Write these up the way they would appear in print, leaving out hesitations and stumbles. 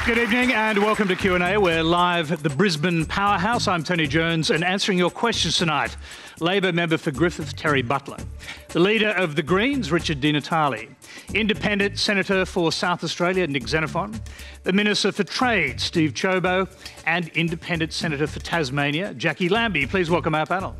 Good evening and welcome to Q&A. We're live at the Brisbane Powerhouse. I'm Tony Jones and answering your questions tonight, Labor member for Griffith, Terri Butler. The leader of the Greens, Richard Di Natale. Independent Senator for South Australia, Nick Xenophon. The Minister for Trade, Steve Ciobo. And Independent Senator for Tasmania, Jacqui Lambie. Please welcome our panel.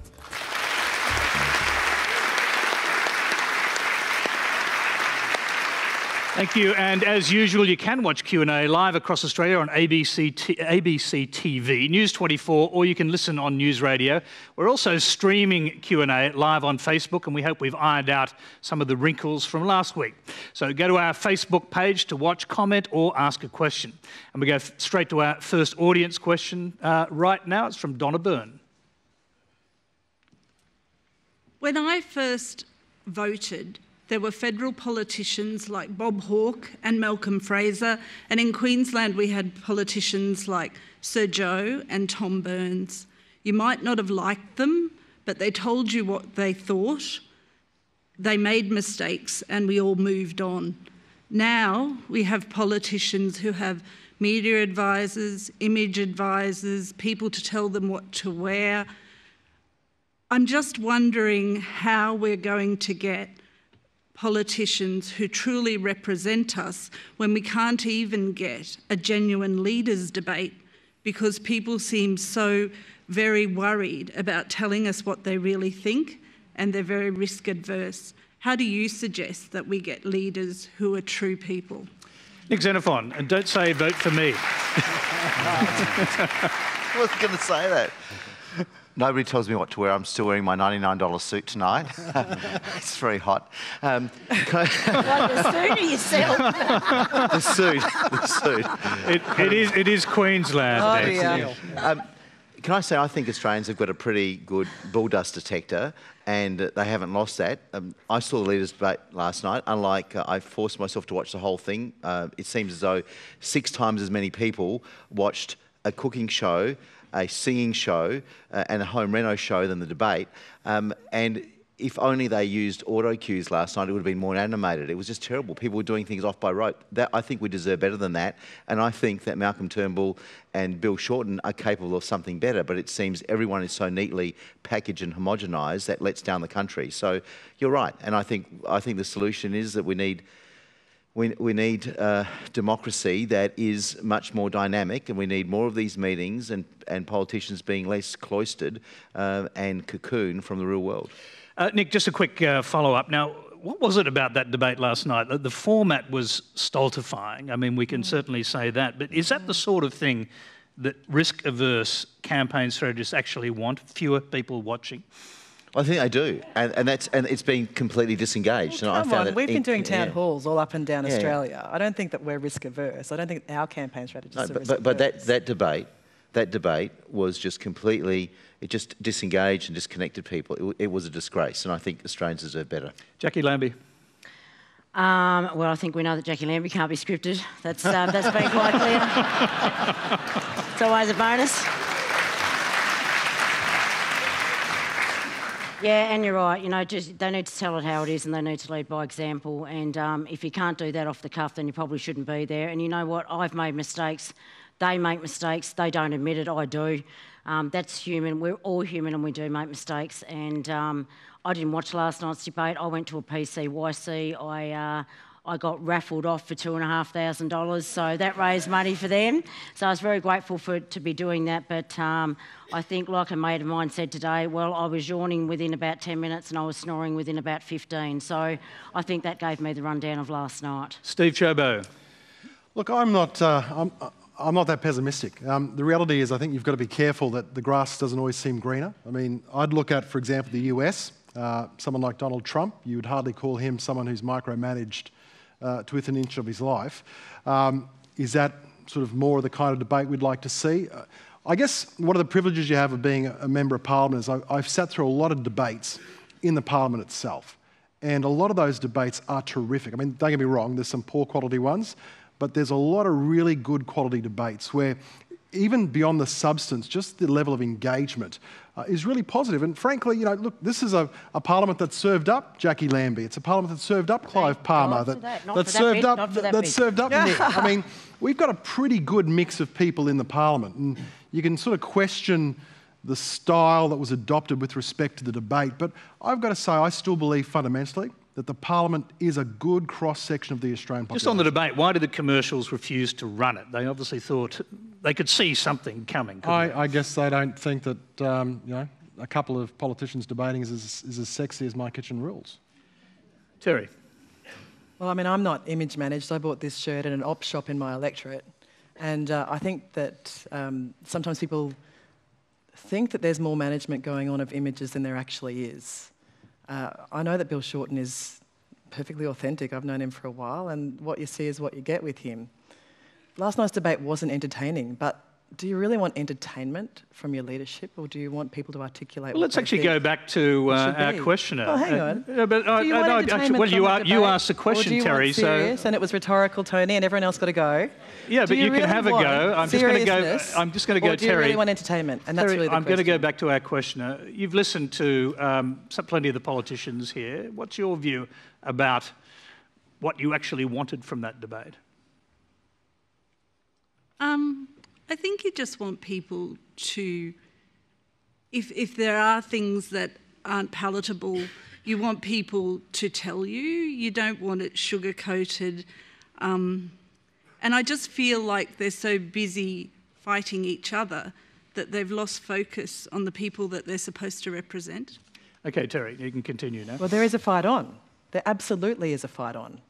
Thank you, and as usual, you can watch Q&A live across Australia on ABC TV, News 24, or you can listen on News Radio. We're also streaming Q&A live on Facebook, and we hope we've ironed out some of the wrinkles from last week. So go to our Facebook page to watch, comment, or ask a question. And we go straight to our first audience question right now. It's from Donna Byrne. When I first voted, there were federal politicians like Bob Hawke and Malcolm Fraser, and in Queensland we had politicians like Sir Joe and Tom Burns. You might not have liked them, but they told you what they thought. They made mistakes and we all moved on. Now we have politicians who have media advisors, image advisors, people to tell them what to wear. I'm just wondering how we're going to get politicians who truly represent us when we can't even get a genuine leaders debate because people seem so very worried about telling us what they really think and they're very risk adverse. How do you suggest that we get leaders who are true people? Nick Xenophon, and don't say vote for me. I was going to say that. Nobody tells me what to wear. I'm still wearing my $99 suit tonight. It's very hot. What, the suit or yourself? The suit. It is Queensland. Oh, dear. Can I say I think Australians have got a pretty good bull dust detector and they haven't lost that. I saw the leaders' debate last night. Unlike I forced myself to watch the whole thing, it seems as though 6 times as many people watched a cooking show, a singing show and a home reno show than the debate. And if only they used auto cues last night, it would have been more animated. It was just terrible. People were doing things off by rote. I think we deserve better than that. And I think that Malcolm Turnbull and Bill Shorten are capable of something better. But it seems everyone is so neatly packaged and homogenised that lets down the country. So you're right. And I think the solution is that we need democracy that is much more dynamic, and we need more of these meetings and politicians being less cloistered and cocooned from the real world. Nick, just a quick follow-up. Now, what was it about that debate last night? The format was stultifying. I mean, we can certainly say that. But is that the sort of thing that risk-averse campaign strategists actually want? Fewer people watching? I think they do, and it's been completely disengaged. Well, and come on, we've been doing town yeah. halls all up and down Australia. I don't think that we're risk averse. I don't think our campaign strategists are risk averse. But that debate was just completely, it just disengaged and disconnected people. It was a disgrace, and I think Australians deserve better. Jacqui Lambie. Well, I think we know that Jacqui Lambie can't be scripted. That's been quite clear. It's always a bonus. Yeah, and you're right. You know, just they need to tell it how it is, and they need to lead by example. And if you can't do that off the cuff, then you probably shouldn't be there. And you know what? I've made mistakes. They make mistakes. They don't admit it. I do. That's human. We're all human, and we do make mistakes. And I didn't watch last night's debate. I went to a PCYC. I got raffled off for $2,500, so that raised money for them. So I was very grateful to be doing that, but I think, like a mate of mine said today, well, I was yawning within about 10 minutes and I was snoring within about 15. So I think that gave me the rundown of last night. Steve Ciobo. Look, I'm not that pessimistic. The reality is I think you've got to be careful that the grass doesn't always seem greener. I mean, I'd look at, for example, the US. Someone like Donald Trump, you would hardly call him someone who's micromanaged to within an inch of his life. Is that sort of more of the kind of debate we'd like to see? I guess one of the privileges you have of being a member of Parliament is I've sat through a lot of debates in the Parliament itself, and a lot of those debates are terrific. I mean, don't get me wrong, there's some poor quality ones, but there's a lot of really good quality debates where even beyond the substance, just the level of engagement is really positive. And frankly, look, this is a parliament that served up Jacqui Lambie. It's a parliament that served up Clive Palmer. That served up Nick. I mean, we've got a pretty good mix of people in the parliament, and you can sort of question the style that was adopted with respect to the debate. But I've got to say, I still believe fundamentally that the parliament is a good cross-section of the Australian population. Just on the debate, why did the commercials refuse to run it? They obviously thought they could see something coming. I guess they don't think that a couple of politicians debating is as sexy as My Kitchen Rules. Terri. Well, I mean, I'm not image managed. I bought this shirt at an op shop in my electorate, and I think that sometimes people think that there's more management going on of images than there actually is. I know that Bill Shorten is perfectly authentic. I've known him for a while, and what you see is what you get with him. Last night's debate wasn't entertaining, but do you really want entertainment from your leadership, or do you want people to articulate? Well, let's actually go back to our questioner. Oh, hang on. You asked the question, Terri. Serious, and it was rhetorical, Tony, and everyone else got to go. Yeah, but you can have a go. I'm just going to go, Terri. Do you really want entertainment? And that's Terri, really the I'm going to question. go back to our questioner. You've listened to plenty of the politicians here. What's your view about what you actually wanted from that debate? I think you just want people to, if there are things that aren't palatable, you want people to tell you. You don't want it sugar-coated. And I just feel like they're so busy fighting each other that they've lost focus on the people that they're supposed to represent. Okay, Terri, you can continue now. Well, there is a fight on. There absolutely is a fight on.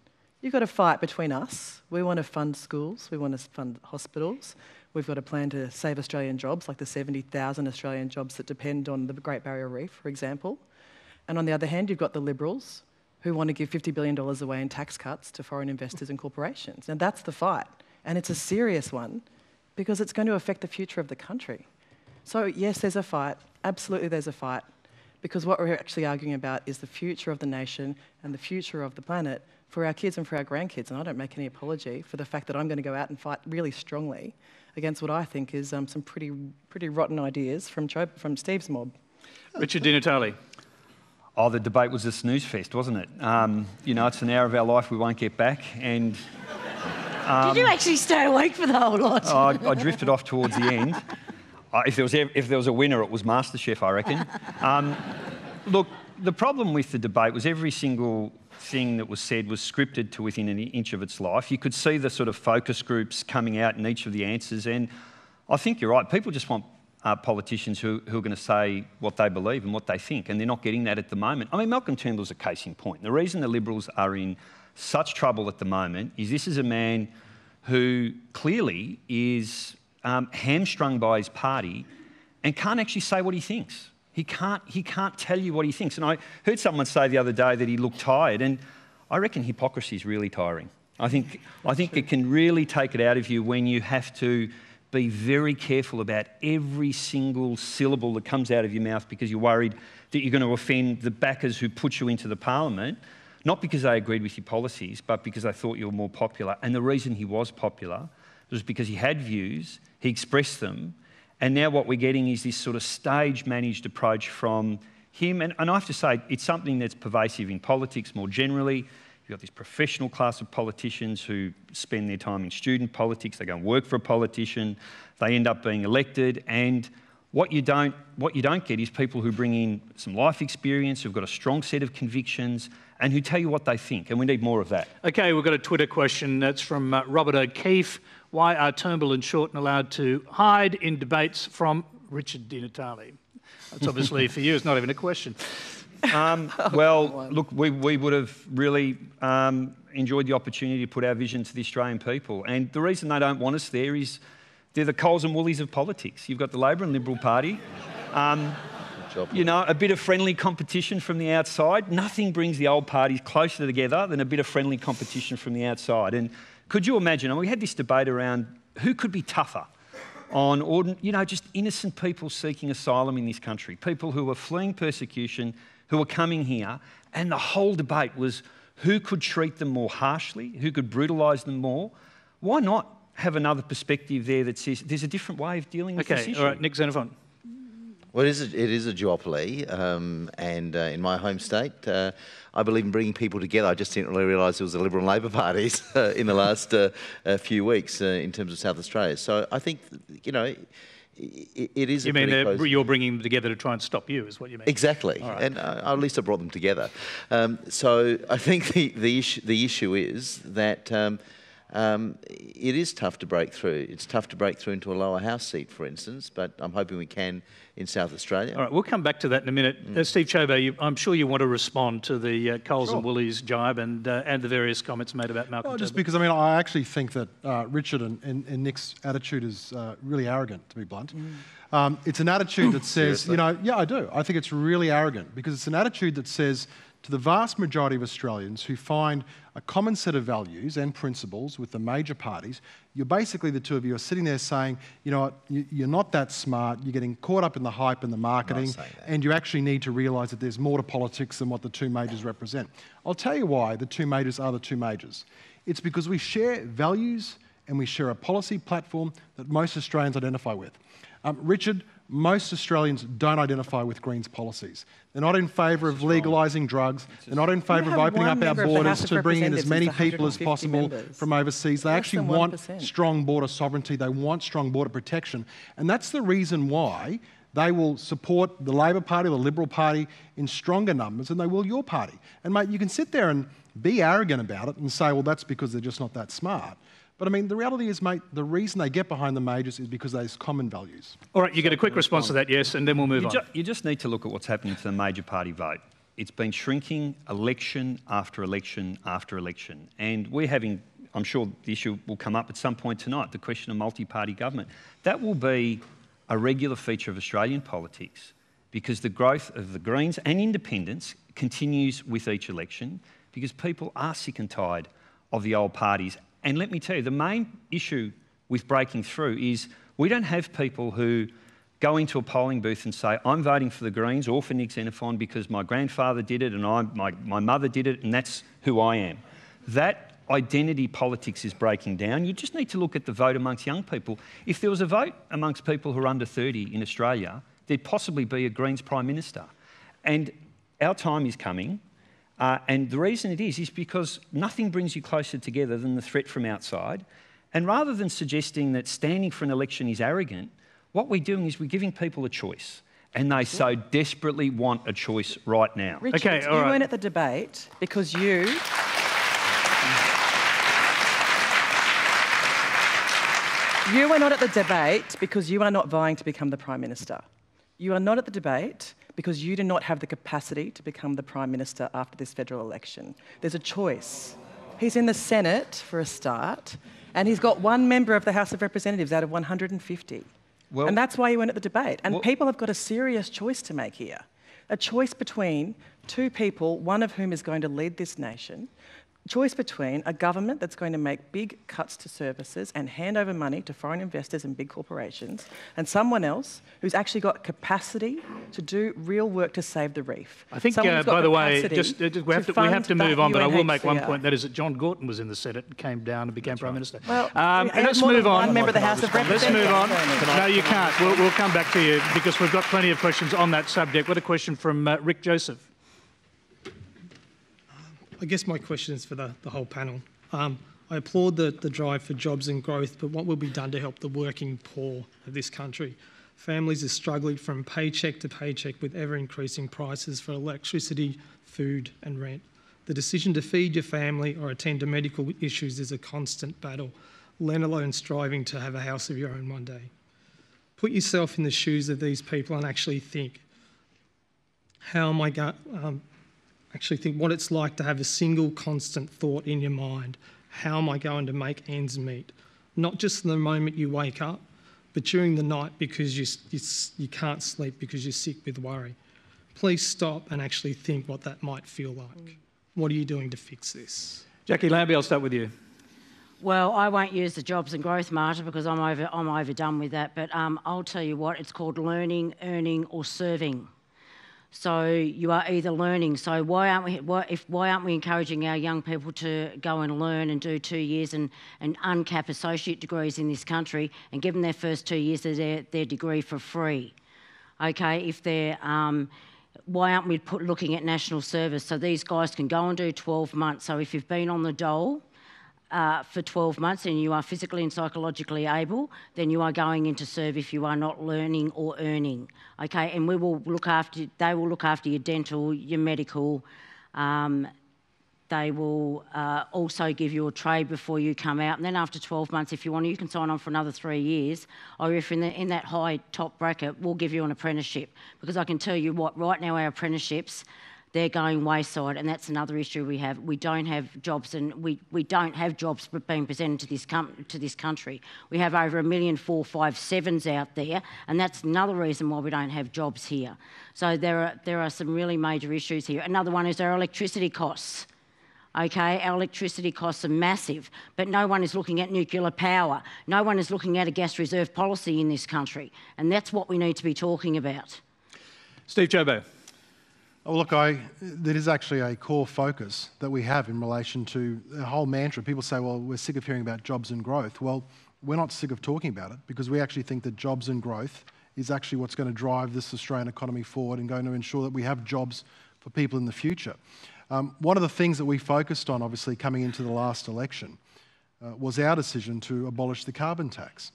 You've got a fight between us. We want to fund schools. We want to fund hospitals. We've got a plan to save Australian jobs, like the 70,000 Australian jobs that depend on the Great Barrier Reef, for example. And on the other hand, you've got the Liberals who want to give $50 billion away in tax cuts to foreign investors and corporations. And that's the fight. And it's a serious one because it's going to affect the future of the country. So yes, there's a fight. Absolutely there's a fight. Because what we're actually arguing about is the future of the nation and the future of the planet for our kids and for our grandkids. And I don't make any apology for the fact that I'm going to go out and fight really strongly against what I think is some pretty rotten ideas from Steve's mob. Richard Di Natale. Oh, the debate was a snooze fest, wasn't it? It's an hour of our life we won't get back. And did you actually stay awake for the whole lot? I drifted off towards the end. If there was a winner, it was MasterChef, I reckon. Look, the problem with the debate was every single thing that was said was scripted to within an inch of its life. You could see the sort of focus groups coming out in each of the answers, and I think you're right. People just want politicians who are going to say what they believe and what they think, and they're not getting that at the moment. I mean, Malcolm Turnbull's a case in point. The reason the Liberals are in such trouble at the moment is this is a man who clearly is hamstrung by his party and can't actually say what he thinks. He can't tell you what he thinks. And I heard someone say the other day that he looked tired, and I reckon hypocrisy is really tiring. I think it can really take it out of you when you have to be very careful about every single syllable that comes out of your mouth because you're worried that you're going to offend the backers who put you into the parliament, not because they agreed with your policies, but because they thought you were more popular. And the reason he was popular was because he had views, he expressed them, and now what we're getting is this sort of stage-managed approach from him. And I have to say, it's something that's pervasive in politics more generally. You've got this professional class of politicians who spend their time in student politics. They go and work for a politician. They end up being elected. And what you don't get is people who bring in some life experience, who've got a strong set of convictions, and who tell you what they think. And we need more of that. Okay, we've got a Twitter question. That's from Robert O'Keefe. Why are Turnbull and Shorten allowed to hide in debates from Richard Di Natale? That's obviously for you. It's not even a question. Well, look, we would have really enjoyed the opportunity to put our vision to the Australian people. And the reason they don't want us there is they're the Coles and Woolies of politics. You've got the Labor and Liberal Party. A bit of friendly competition from the outside. Nothing brings the old parties closer together than a bit of friendly competition from the outside. And could you imagine, and we had this debate around who could be tougher on just innocent people seeking asylum in this country, people who are fleeing persecution, who are coming here, and the whole debate was who could treat them more harshly, who could brutalise them more. Why not have another perspective there that says there's a different way of dealing with this issue. All right, Nick Xenophon. Well, it is a duopoly, and in my home state, I believe in bringing people together. I just didn't really realise there was a Liberal and Labor parties in the last few weeks in terms of South Australia. So I think, you know, it is. You mean you're bringing them together to try and stop you, is what you mean? Exactly, right. And at least I brought them together. So I think the issue is that. It is tough to break through. It's tough to break through into a lower house seat, for instance, but I'm hoping we can in South Australia. All right, we'll come back to that in a minute. Steve Ciobo, I'm sure you want to respond to the Coles and Woolies jibe and the various comments made about Malcolm. Just because, I mean, I actually think that Richard and Nick's attitude is really arrogant, to be blunt. It's an attitude that says, you know, yeah, I do. I think it's really arrogant because it's an attitude that says to the vast majority of Australians who find a common set of values and principles with the major parties, you're basically, the two of you are sitting there saying, you know what, you're not that smart, you're getting caught up in the hype and the marketing, and you actually need to realise that there's more to politics than what the two majors represent. I'll tell you why the two majors are the two majors. It's because we share values and we share a policy platform that most Australians identify with. Richard, most Australians don't identify with Greens policies. They're not in favour of legalising drugs. They're not in favour of opening up our borders to bring in as many people as possible from overseas. They actually want strong border sovereignty. They want strong border protection. And that's the reason why they will support the Labor Party, the Liberal Party, in stronger numbers than they will your party. And, mate, you can sit there and be arrogant about it and say, well, that's because they're just not that smart. But, I mean, the reality is, mate, the reason they get behind the majors is because there's common values. All right, you get a quick response to that, yes, and then we'll move on. You just need to look at what's happening to the major party vote. It's been shrinking election after election after election. And we're having, I'm sure the issue will come up at some point tonight, the question of multi-party government. That will be a regular feature of Australian politics because the growth of the Greens and independents continues with each election because people are sick and tired of the old parties. And let me tell you, the main issue with breaking through is we don't have people who go into a polling booth and say, I'm voting for the Greens or for Nick Xenophon because my grandfather did it and my mother did it and that's who I am. That identity politics is breaking down. You just need to look at the vote amongst young people. If there was a vote amongst people who are under 30 in Australia, there'd possibly be a Greens Prime Minister. And our time is coming. And the reason it is because nothing brings you closer together than the threat from outside. And rather than suggesting that standing for an election is arrogant, what we're doing is we're giving people a choice. And they so desperately want a choice right now. Richard, okay, all right. You weren't at the debate because you... You were not at the debate because you are not vying to become the Prime Minister. You are not at the debate because you do not have the capacity to become the Prime Minister after this federal election. There's a choice. He's in the Senate for a start, and he's got one member of the House of Representatives out of 150. Well, and that's why you weren't at the debate. And people have got a serious choice to make here. A choice between two people, one of whom is going to lead this nation, choice between a government that's going to make big cuts to services and hand over money to foreign investors and big corporations, and someone else who's actually got capacity to do real work to save the reef. I think, by the way, we have to move on, but I will make one point, that is that John Gorton was in the Senate and came down and became Prime Minister. Well, let's move on. One member of the House of Representatives. Let's move on. No, you can't. We'll come back to you because we've got plenty of questions on that subject. What a question from Rick Joseph. I guess my question is for the whole panel. I applaud the drive for jobs and growth, but what will be done to help the working poor of this country? Families are struggling from paycheck to paycheck with ever-increasing prices for electricity, food and rent. The decision to feed your family or attend to medical issues is a constant battle, let alone striving to have a house of your own one day. Put yourself in the shoes of these people and actually think, how am I going actually think what it's like to have a single constant thought in your mind. How am I going to make ends meet? Not just the moment you wake up, but during the night because you can't sleep because you're sick with worry. Please stop and actually think what that might feel like. What are you doing to fix this? Jacqui, Lambie, I'll start with you. Well, I won't use the jobs and growth martyr because I'm overdone with that, but I'll tell you what, it's called learning, earning or serving. So you are either learning. So why aren't we encouraging our young people to go and learn and do 2 years and uncap associate degrees in this country and give them their first 2 years of their degree for free? Okay, if they're why aren't we looking at national service so these guys can go and do 12 months? So if you've been on the dole for 12 months and you are physically and psychologically able, then you are going into serve if you are not learning or earning. Okay, and they will look after your dental, your medical. They will also give you a trade before you come out. And then after 12 months, if you want, you can sign on for another 3 years. Or if in that high top bracket, we'll give you an apprenticeship. Because I can tell you what, right now our apprenticeships, they're going wayside, and that's another issue we have. We don't have jobs, and we don't have jobs being presented to this country. We have over 1,457,000 out there, and that's another reason why we don't have jobs here. So there are some really major issues here. Another one is our electricity costs. Okay, our electricity costs are massive, but no one is looking at nuclear power. No one is looking at a gas reserve policy in this country, and that's what we need to be talking about. Steve Ciobo. Oh, look, that is actually a core focus that we have in relation to the whole mantra. People say, well, we're sick of hearing about jobs and growth. Well, we're not sick of talking about it because we actually think that jobs and growth is actually what's going to drive this Australian economy forward and going to ensure that we have jobs for people in the future. One of the things that we focused on, obviously, coming into the last election was our decision to abolish the carbon tax.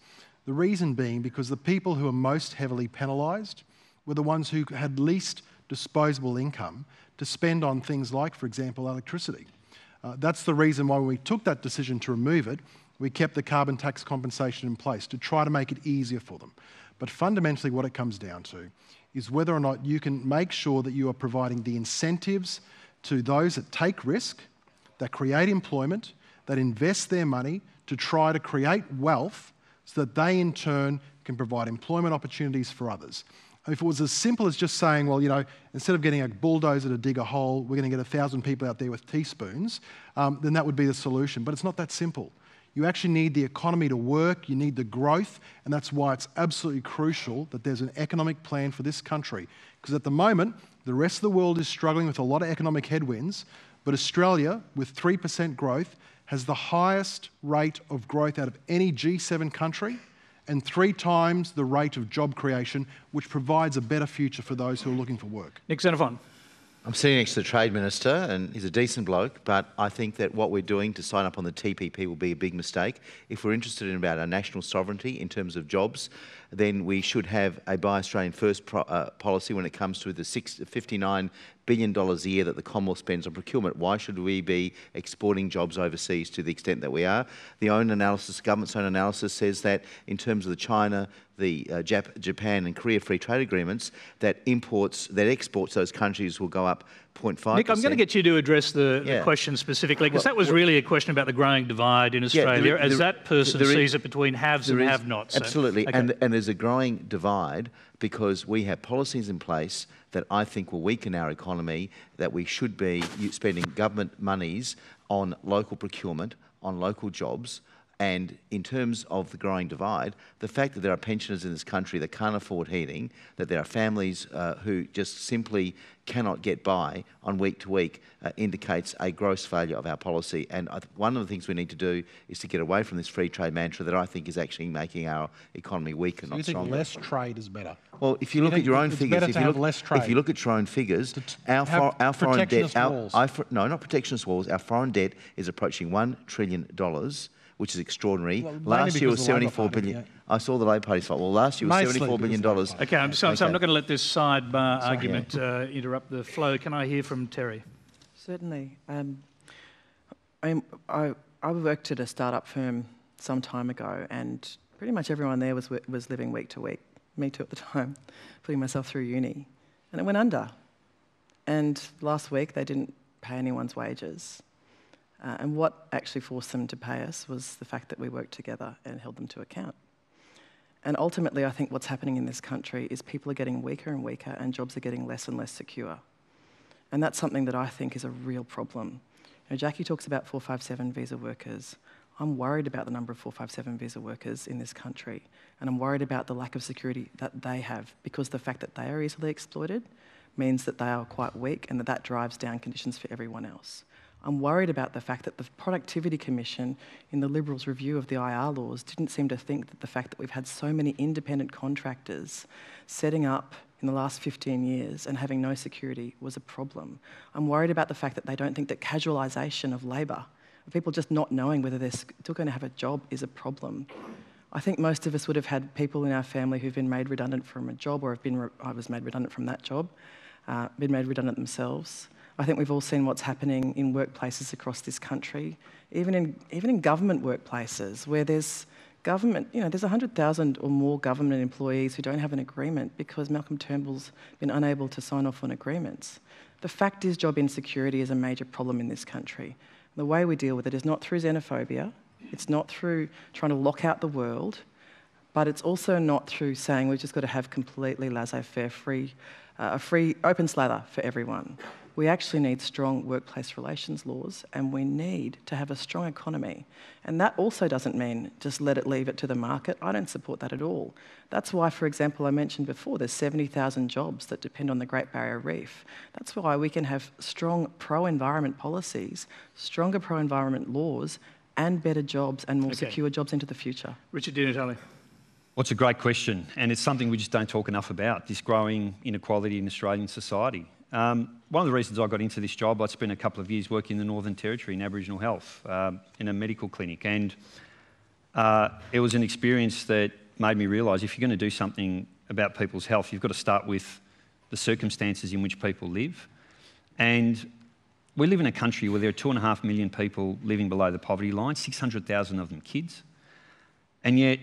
The reason being because the people who are most heavily penalised were the ones who had least disposable income to spend on things like, for example, electricity. That's the reason why when we took that decision to remove it, we kept the carbon tax compensation in place to try to make it easier for them. But fundamentally what it comes down to is whether or not you can make sure that you are providing the incentives to those that take risk, that create employment, that invest their money to try to create wealth so that they in turn can provide employment opportunities for others. If it was as simple as just saying, well, you know, instead of getting a bulldozer to dig a hole, we're going to get 1,000 people out there with teaspoons, then that would be the solution. But it's not that simple. You actually need the economy to work, you need the growth, and that's why it's absolutely crucial that there's an economic plan for this country. Because at the moment, the rest of the world is struggling with a lot of economic headwinds, but Australia, with 3% growth, has the highest rate of growth out of any G7 country and 3 times the rate of job creation, which provides a better future for those who are looking for work. Nick Xenophon. I'm sitting next to the Trade Minister, and he's a decent bloke, but I think that what we're doing to sign up on the TPP will be a big mistake. If we're interested in about our national sovereignty in terms of jobs, then we should have a Buy Australian First policy when it comes to the $59 billion a year that the Commonwealth spends on procurement. Why should we be exporting jobs overseas to the extent that we are? The government's own analysis says that in terms of the China, the Japan and Korea free trade agreements, that exports to those countries will go up 0.5%. Nick, I'm going to get you to address the question specifically, because that was really a question about the growing divide in Australia, as that person sees it between haves and have-nots. Absolutely, okay. and there's a growing divide because we have policies in place that I think will weaken our economy, that we should be spending government monies on local procurement, on local jobs. And in terms of the growing divide, the fact that there are pensioners in this country that can't afford heating, that there are families who just simply cannot get by on week to week indicates a gross failure of our policy. And one of the things we need to do is to get away from this free trade mantra that I think is actually making our economy weaker, not stronger. You think less trade is better? Well, if you look at your own figures, if you look at your own figures, our foreign debt, not protectionist walls, our foreign debt is approaching $1 trillion. Which is extraordinary. Well, last year was 74 billion. Yeah. I saw the Labor Party's fault. Well, last year was $74 billion. Okay, so I'm not going to let this sidebar argument interrupt the flow. Can I hear from Terri? Certainly. I worked at a startup firm some time ago, and pretty much everyone there was living week to week. Me too at the time, putting myself through uni, and it went under. And last week they didn't pay anyone's wages. And what actually forced them to pay us was the fact that we worked together and held them to account. And ultimately, I think what's happening in this country is people are getting weaker and weaker and jobs are getting less and less secure. And that's something that I think is a real problem. You know, Jacqui talks about 457 visa workers. I'm worried about the number of 457 visa workers in this country. And I'm worried about the lack of security that they have because the fact that they are easily exploited, means that they are quite weak and that drives down conditions for everyone else. I'm worried about the fact that the Productivity Commission in the Liberals' review of the IR laws didn't seem to think that the fact that we've had so many independent contractors setting up in the last 15 years and having no security was a problem. I'm worried about the fact that they don't think that casualisation of labour, people just not knowing whether they're still going to have a job, is a problem. I think most of us would have had people in our family who've been made redundant from a job, or I was made redundant from that job, been made redundant themselves. I think we've all seen what's happening in workplaces across this country, even in government workplaces where there's government, there's 100,000 or more government employees who don't have an agreement because Malcolm Turnbull's been unable to sign off on agreements. The fact is, job insecurity is a major problem in this country. The way we deal with it is not through xenophobia, it's not through trying to lock out the world, but it's also not through saying we've just got to have completely laissez-faire, a free open slather for everyone. We actually need strong workplace relations laws, and we need to have a strong economy. And that also doesn't mean just leave it to the market. I don't support that at all. That's why, for example, I mentioned before, there's 70,000 jobs that depend on the Great Barrier Reef. That's why we can have strong pro-environment policies, stronger pro-environment laws, and better jobs and more secure jobs into the future. Richard Di Natale. Well, it's a great question, and it's something we just don't talk enough about, this growing inequality in Australian society. One of the reasons I got into this job, I spent a couple of years working in the Northern Territory in Aboriginal health in a medical clinic, and it was an experience that made me realise if you're going to do something about people's health, you've got to start with the circumstances in which people live. And we live in a country where there are 2.5 million people living below the poverty line, 600,000 of them kids, and yet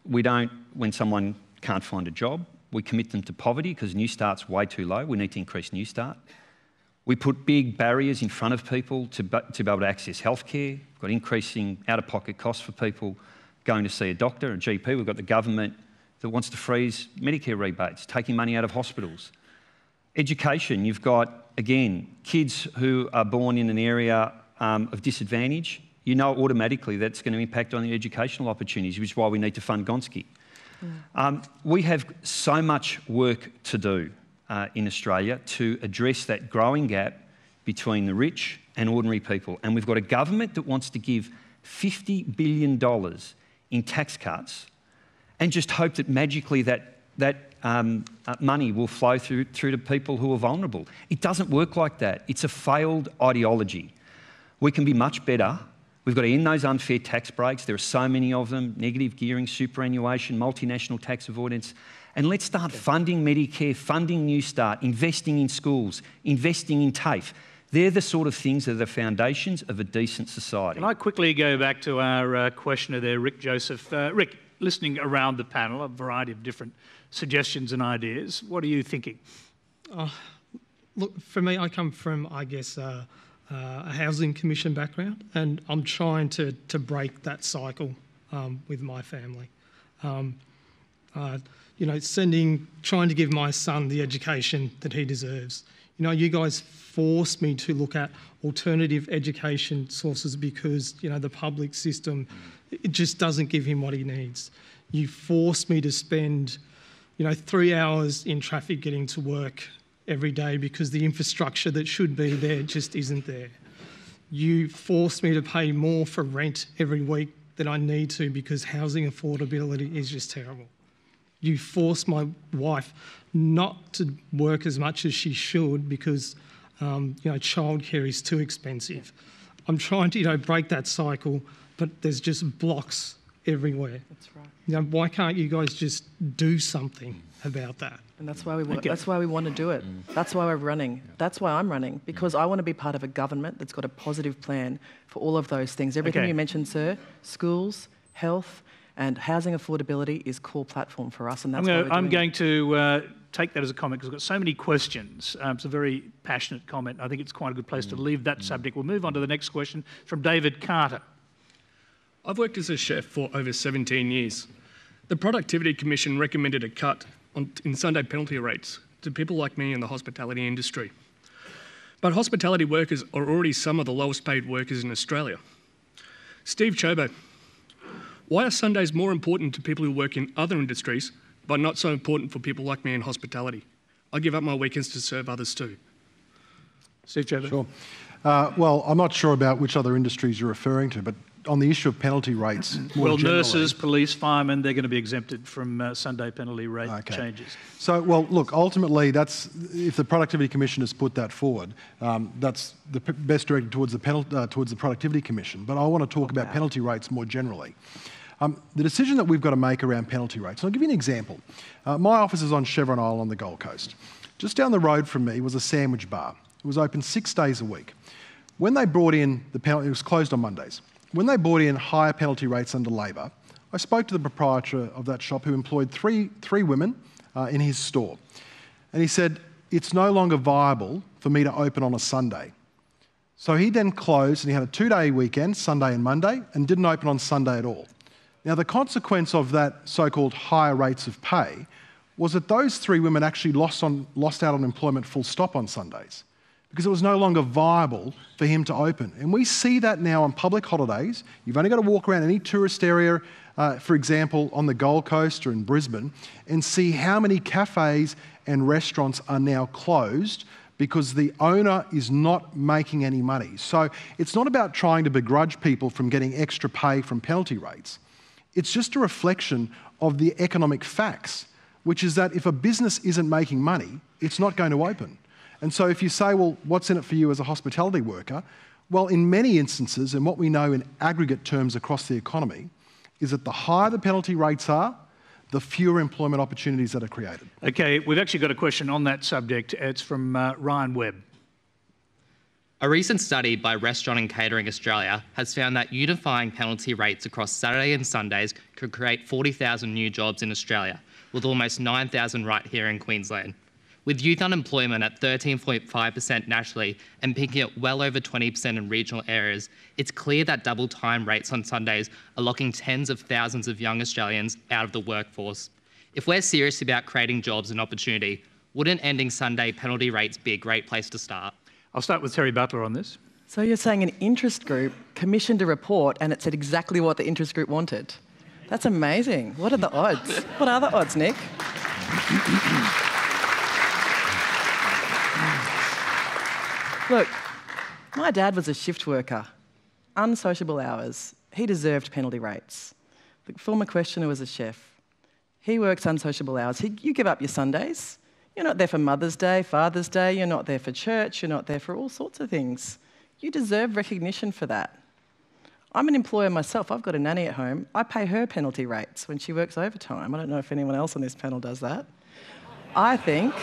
we don't, when someone can't find a job, we commit them to poverty because New Start's way too low. We need to increase New Start. We put big barriers in front of people to be able to access healthcare. We've got increasing out-of-pocket costs for people going to see a doctor, a GP. We've got the government that wants to freeze Medicare rebates, taking money out of hospitals. Education, you've got, again, kids who are born in an area of disadvantage. You know automatically that's going to impact on the educational opportunities, which is why we need to fund Gonski. We have so much work to do in Australia to address that growing gap between the rich and ordinary people. And we've got a government that wants to give $50 billion in tax cuts and just hope that magically that money will flow through to people who are vulnerable. It doesn't work like that. It's a failed ideology. We can be much better. We've got to end those unfair tax breaks. There are so many of them, negative gearing, superannuation, multinational tax avoidance. And let's start funding Medicare, funding New Start, investing in schools, investing in TAFE. They're the sort of things that are the foundations of a decent society. Can I quickly go back to our questioner there, Rick Joseph? Rick, listening around the panel, a variety of different suggestions and ideas. What are you thinking? Look, for me, I come from, I guess, a housing commission background, and I'm trying to break that cycle with my family. Trying to give my son the education that he deserves. You guys forced me to look at alternative education sources because, the public system, it just doesn't give him what he needs. You forced me to spend, 3 hours in traffic getting to work every day because the infrastructure that should be there just isn't there. You forced me to pay more for rent every week than I need to because housing affordability is just terrible. You forced my wife not to work as much as she should because, childcare is too expensive. I'm trying to, break that cycle, but there's just blocks everywhere. That's right. Why can't you guys just do something about that? And that's why we want. That's why we want to do it. That's why we're running. That's why I'm running, because I want to be part of a government that's got a positive plan for all of those things. Everything you mentioned, sir, schools, health, and housing affordability is core platform for us, and that's I'm going to take that as a comment because we've got so many questions. It's a very passionate comment. I think it's quite a good place to leave that subject. We'll move on to the next question from David Carter. I've worked as a chef for over 17 years. The Productivity Commission recommended a cut in Sunday penalty rates to people like me in the hospitality industry. But hospitality workers are already some of the lowest paid workers in Australia. Steve Ciobo, why are Sundays more important to people who work in other industries, but not so important for people like me in hospitality? I give up my weekends to serve others too. Steve Ciobo. Sure. Well, I'm not sure about which other industries you're referring to, but on the issue of penalty rates, more generally, nurses, police, firemen, they're going to be exempted from Sunday penalty rate changes. So, well, look, ultimately, if the Productivity Commission has put that forward, that's the best directed towards the Productivity Commission. But I want to talk about penalty rates more generally. The decision that we've got to make around penalty rates, and I'll give you an example. My office is on Chevron Isle on the Gold Coast. Just down the road from me was a sandwich bar. It was open 6 days a week. When they brought in the penalty, it was closed on Mondays. When they brought in higher penalty rates under Labor, I spoke to the proprietor of that shop who employed three women in his store. And he said, it's no longer viable for me to open on a Sunday. So he then closed and he had a 2-day weekend, Sunday and Monday, and didn't open on Sunday at all. Now, the consequence of that so-called higher rates of pay was that those 3 women actually lost out on employment full stop on Sundays, because it was no longer viable for him to open. And we see that now on public holidays. You've only got to walk around any tourist area, for example, on the Gold Coast or in Brisbane, and see how many cafes and restaurants are now closed because the owner is not making any money. So it's not about trying to begrudge people from getting extra pay from penalty rates. It's just a reflection of the economic facts, which is that if a business isn't making money, it's not going to open. And so if you say, well, what's in it for you as a hospitality worker? Well, in many instances, and what we know in aggregate terms across the economy, is that the higher the penalty rates are, the fewer employment opportunities that are created. Okay, we've actually got a question on that subject. It's from Ryan Webb. A recent study by Restaurant and Catering Australia has found that unifying penalty rates across Saturday and Sundays could create 40,000 new jobs in Australia, with almost 9,000 right here in Queensland. With youth unemployment at 13.5% nationally and peaking at well over 20% in regional areas, it's clear that double time rates on Sundays are locking tens of thousands of young Australians out of the workforce. If we're serious about creating jobs and opportunity, wouldn't ending Sunday penalty rates be a great place to start? I'll start with Terri Butler on this. So you're saying an interest group commissioned a report and it said exactly what the interest group wanted. That's amazing. What are the odds? What are the odds, Nick? Look, my dad was a shift worker, unsociable hours. He deserved penalty rates. The former questioner was a chef. He works unsociable hours. You give up your Sundays. You're not there for Mother's Day, Father's Day. You're not there for church. You're not there for all sorts of things. You deserve recognition for that. I'm an employer myself. I've got a nanny at home. I pay her penalty rates when she works overtime. I don't know if anyone else on this panel does that. I think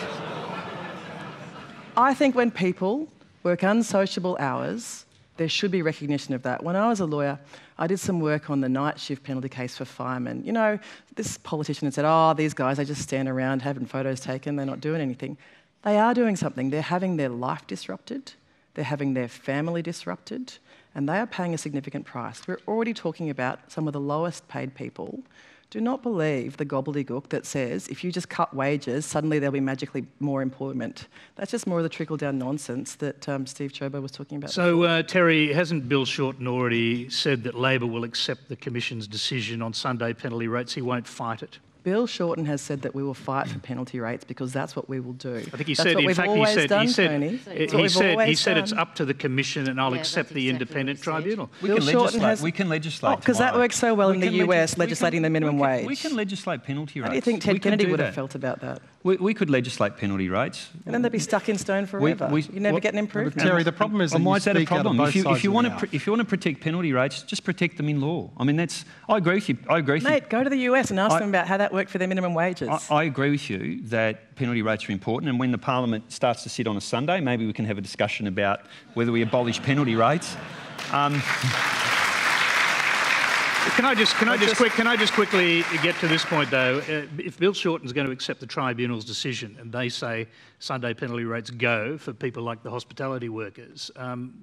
when people work unsociable hours, there should be recognition of that. When I was a lawyer, I did some work on the night shift penalty case for firemen. You know, this politician had said, oh, these guys, they just stand around having photos taken, they're not doing anything. They are doing something. They're having their life disrupted, they're having their family disrupted, and they are paying a significant price. We're already talking about some of the lowest paid people. Do not believe the gobbledygook that says if you just cut wages, suddenly there'll be magically more employment. That's just more of the trickle-down nonsense that Steve Ciobo was talking about. So, Terri, hasn't Bill Shorten already said that Labor will accept the Commission's decision on Sunday penalty rates? He won't fight it. Bill Shorten has said that we will fight for penalty rates because that's what we will do. I think he said, in fact, he said it's up to the Commission and I'll accept the independent tribunal. We can legislate. Oh, because that works so well in the US, legislating the minimum wage. We can legislate penalty rates. How do you think Ted Kennedy would have felt about that? We could legislate penalty rates. And then they'd be stuck in stone forever. You never get an improvement. Terri, the problem is why is that a problem? If you want to protect penalty rates, just protect them in law. I mean, I agree with you. Mate, go to the US and ask them about how that worked for their minimum wages. I agree with you that penalty rates are important, and when the Parliament starts to sit on a Sunday, maybe we can have a discussion about whether we abolish penalty rates. Can I just quickly get to this point though? If Bill Shorten's going to accept the tribunal's decision and they say Sunday penalty rates go for people like the hospitality workers,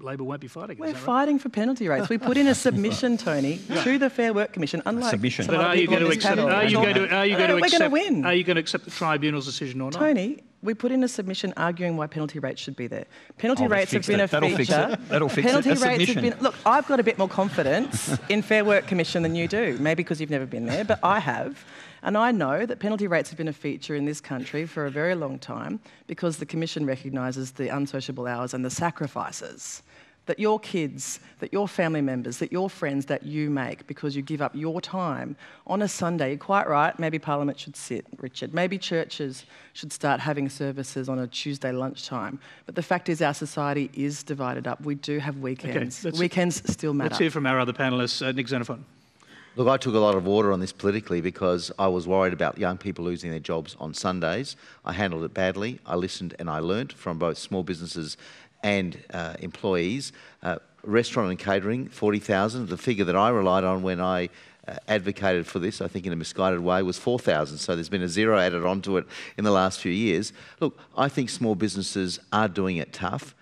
Labor won't be fighting. We're fighting for penalty rates. We put in a submission, Tony, to the Fair Work Commission. Unlike submission. Some but are you going to accept? Are you going to win? Are you going to accept the tribunal's decision or not? Tony, we put in a submission arguing why penalty rates should be there. Penalty rates have been a feature. That'll fix it. Penalty rates have been. Look, I've got a bit more confidence in Fair Work Commission than you do. Maybe because you've never been there, but I have. And I know that penalty rates have been a feature in this country for a very long time because the Commission recognises the unsociable hours and the sacrifices that your kids, that your family members, that your friends, that you make because you give up your time on a Sunday. You're quite right, maybe Parliament should sit, Richard. Maybe churches should start having services on a Tuesday lunchtime. But the fact is our society is divided up. We do have weekends. Okay, weekends still matter. Let's hear from our other panellists. Nick Xenophon. Look, I took a lot of order on this politically because I was worried about young people losing their jobs on Sundays. I handled it badly. I listened and I learnt from both small businesses and employees. Restaurant and catering, 40,000. The figure that I relied on when I advocated for this, I think in a misguided way, was 4,000. So there's been a zero added onto it in the last few years. Look, I think small businesses are doing it tough.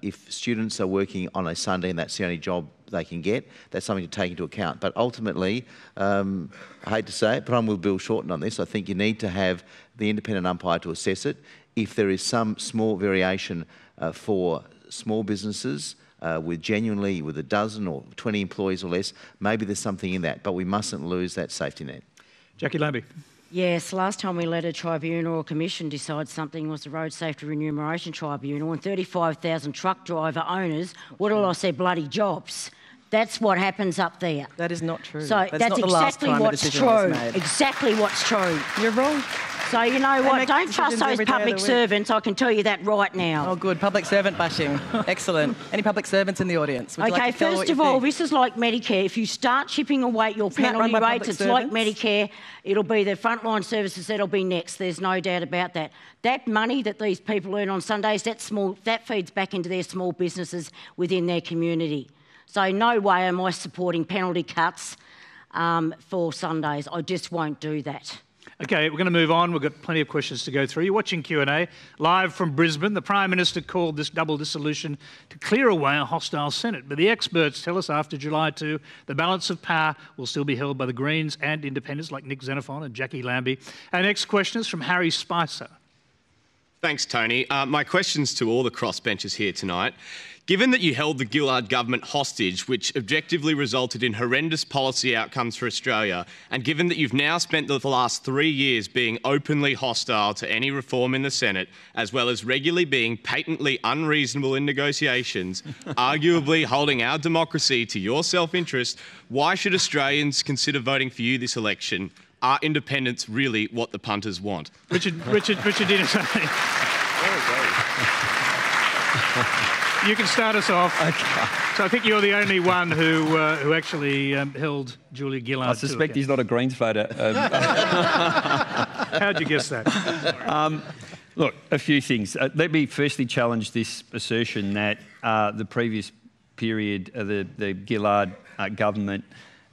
If students are working on a Sunday and that's the only job they can get, that's something to take into account. But ultimately, I hate to say it, but I'm with Bill Shorten on this. I think you need to have the independent umpire to assess it. If there is some small variation for small businesses with a dozen or 20 employees or less, maybe there's something in that, but we mustn't lose that safety net. Jacqui Lambie. Yes, last time we let a tribunal or commission decide something was the Road Safety Remuneration Tribunal, and 35,000 truck driver owners would have lost their bloody jobs. That's what happens up there. That is not true. So that's exactly what's true. Exactly what's true. You're wrong. So you know what? Don't trust those public servants. I can tell you that right now. Oh, good. Public servant bashing. Excellent. Any public servants in the audience? Okay, first of all, this is like Medicare. If you start chipping away your penalty rates, it's like Medicare. It'll be the frontline services that'll be next. There's no doubt about that. That money that these people earn on Sundays, that feeds back into their small businesses within their community. So no way am I supporting penalty cuts for Sundays. I just won't do that. Okay, we're going to move on. We've got plenty of questions to go through. You're watching Q&A live from Brisbane. The Prime Minister called this double dissolution to clear away a hostile Senate. But the experts tell us after July 2, the balance of power will still be held by the Greens and independents like Nick Xenophon and Jacqui Lambie. Our next question is from Harry Spicer. Thanks, Tony. My question's to all the crossbenchers here tonight. Given that you held the Gillard government hostage, which objectively resulted in horrendous policy outcomes for Australia, and given that you've now spent the last 3 years being openly hostile to any reform in the Senate, as well as regularly being patently unreasonable in negotiations, arguably holding our democracy to your self-interest, why should Australians consider voting for you this election? Are independents really what the punters want? Richard Dennis. You can start us off. Okay. So I think you're the only one who actually held Julia Gillard. I suspect he's not a Greens voter. How'd you guess that? Look, a few things. Let me firstly challenge this assertion that the previous period, the Gillard government,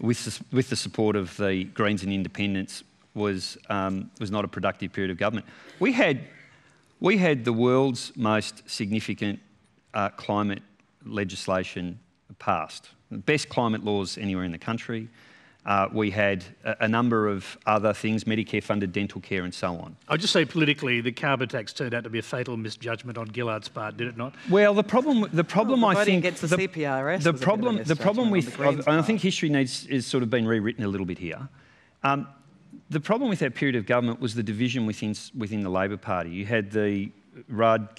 with the support of the Greens and Independents, was not a productive period of government. We had the world's most significant climate legislation passed. The best climate laws anywhere in the country. We had a number of other things, Medicare-funded dental care and so on. I'll just say politically, the carbon tax turned out to be a fatal misjudgment on Gillard's part, did it not? Well, the problem I think against the CPRS. The problem with, and I think history is sort of been rewritten a little bit here. The problem with that period of government was the division within the Labor Party. You had the Rudd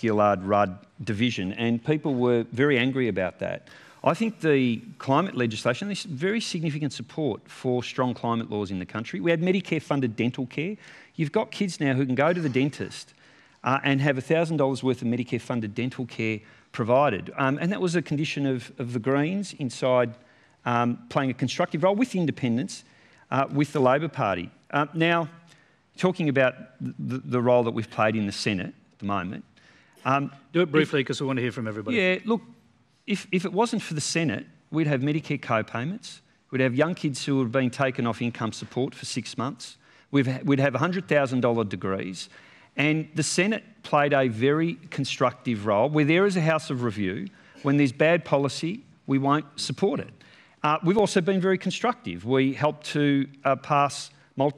division, and people were very angry about that. I think the climate legislation, there's very significant support for strong climate laws in the country. We had Medicare-funded dental care. You've got kids now who can go to the dentist and have $1,000 worth of Medicare-funded dental care provided. And that was a condition of the Greens inside playing a constructive role with independents, with the Labor Party. Now, talking about the role that we've played in the Senate at the moment. Do it briefly because we want to hear from everybody. Yeah, look, if it wasn't for the Senate, we'd have Medicare co-payments. We'd have young kids who have been taken off income support for 6 months. We'd have $100,000 degrees. And the Senate played a very constructive role. We're there as a house of review. When there's bad policy, we won't support it. We've also been very constructive. We helped to pass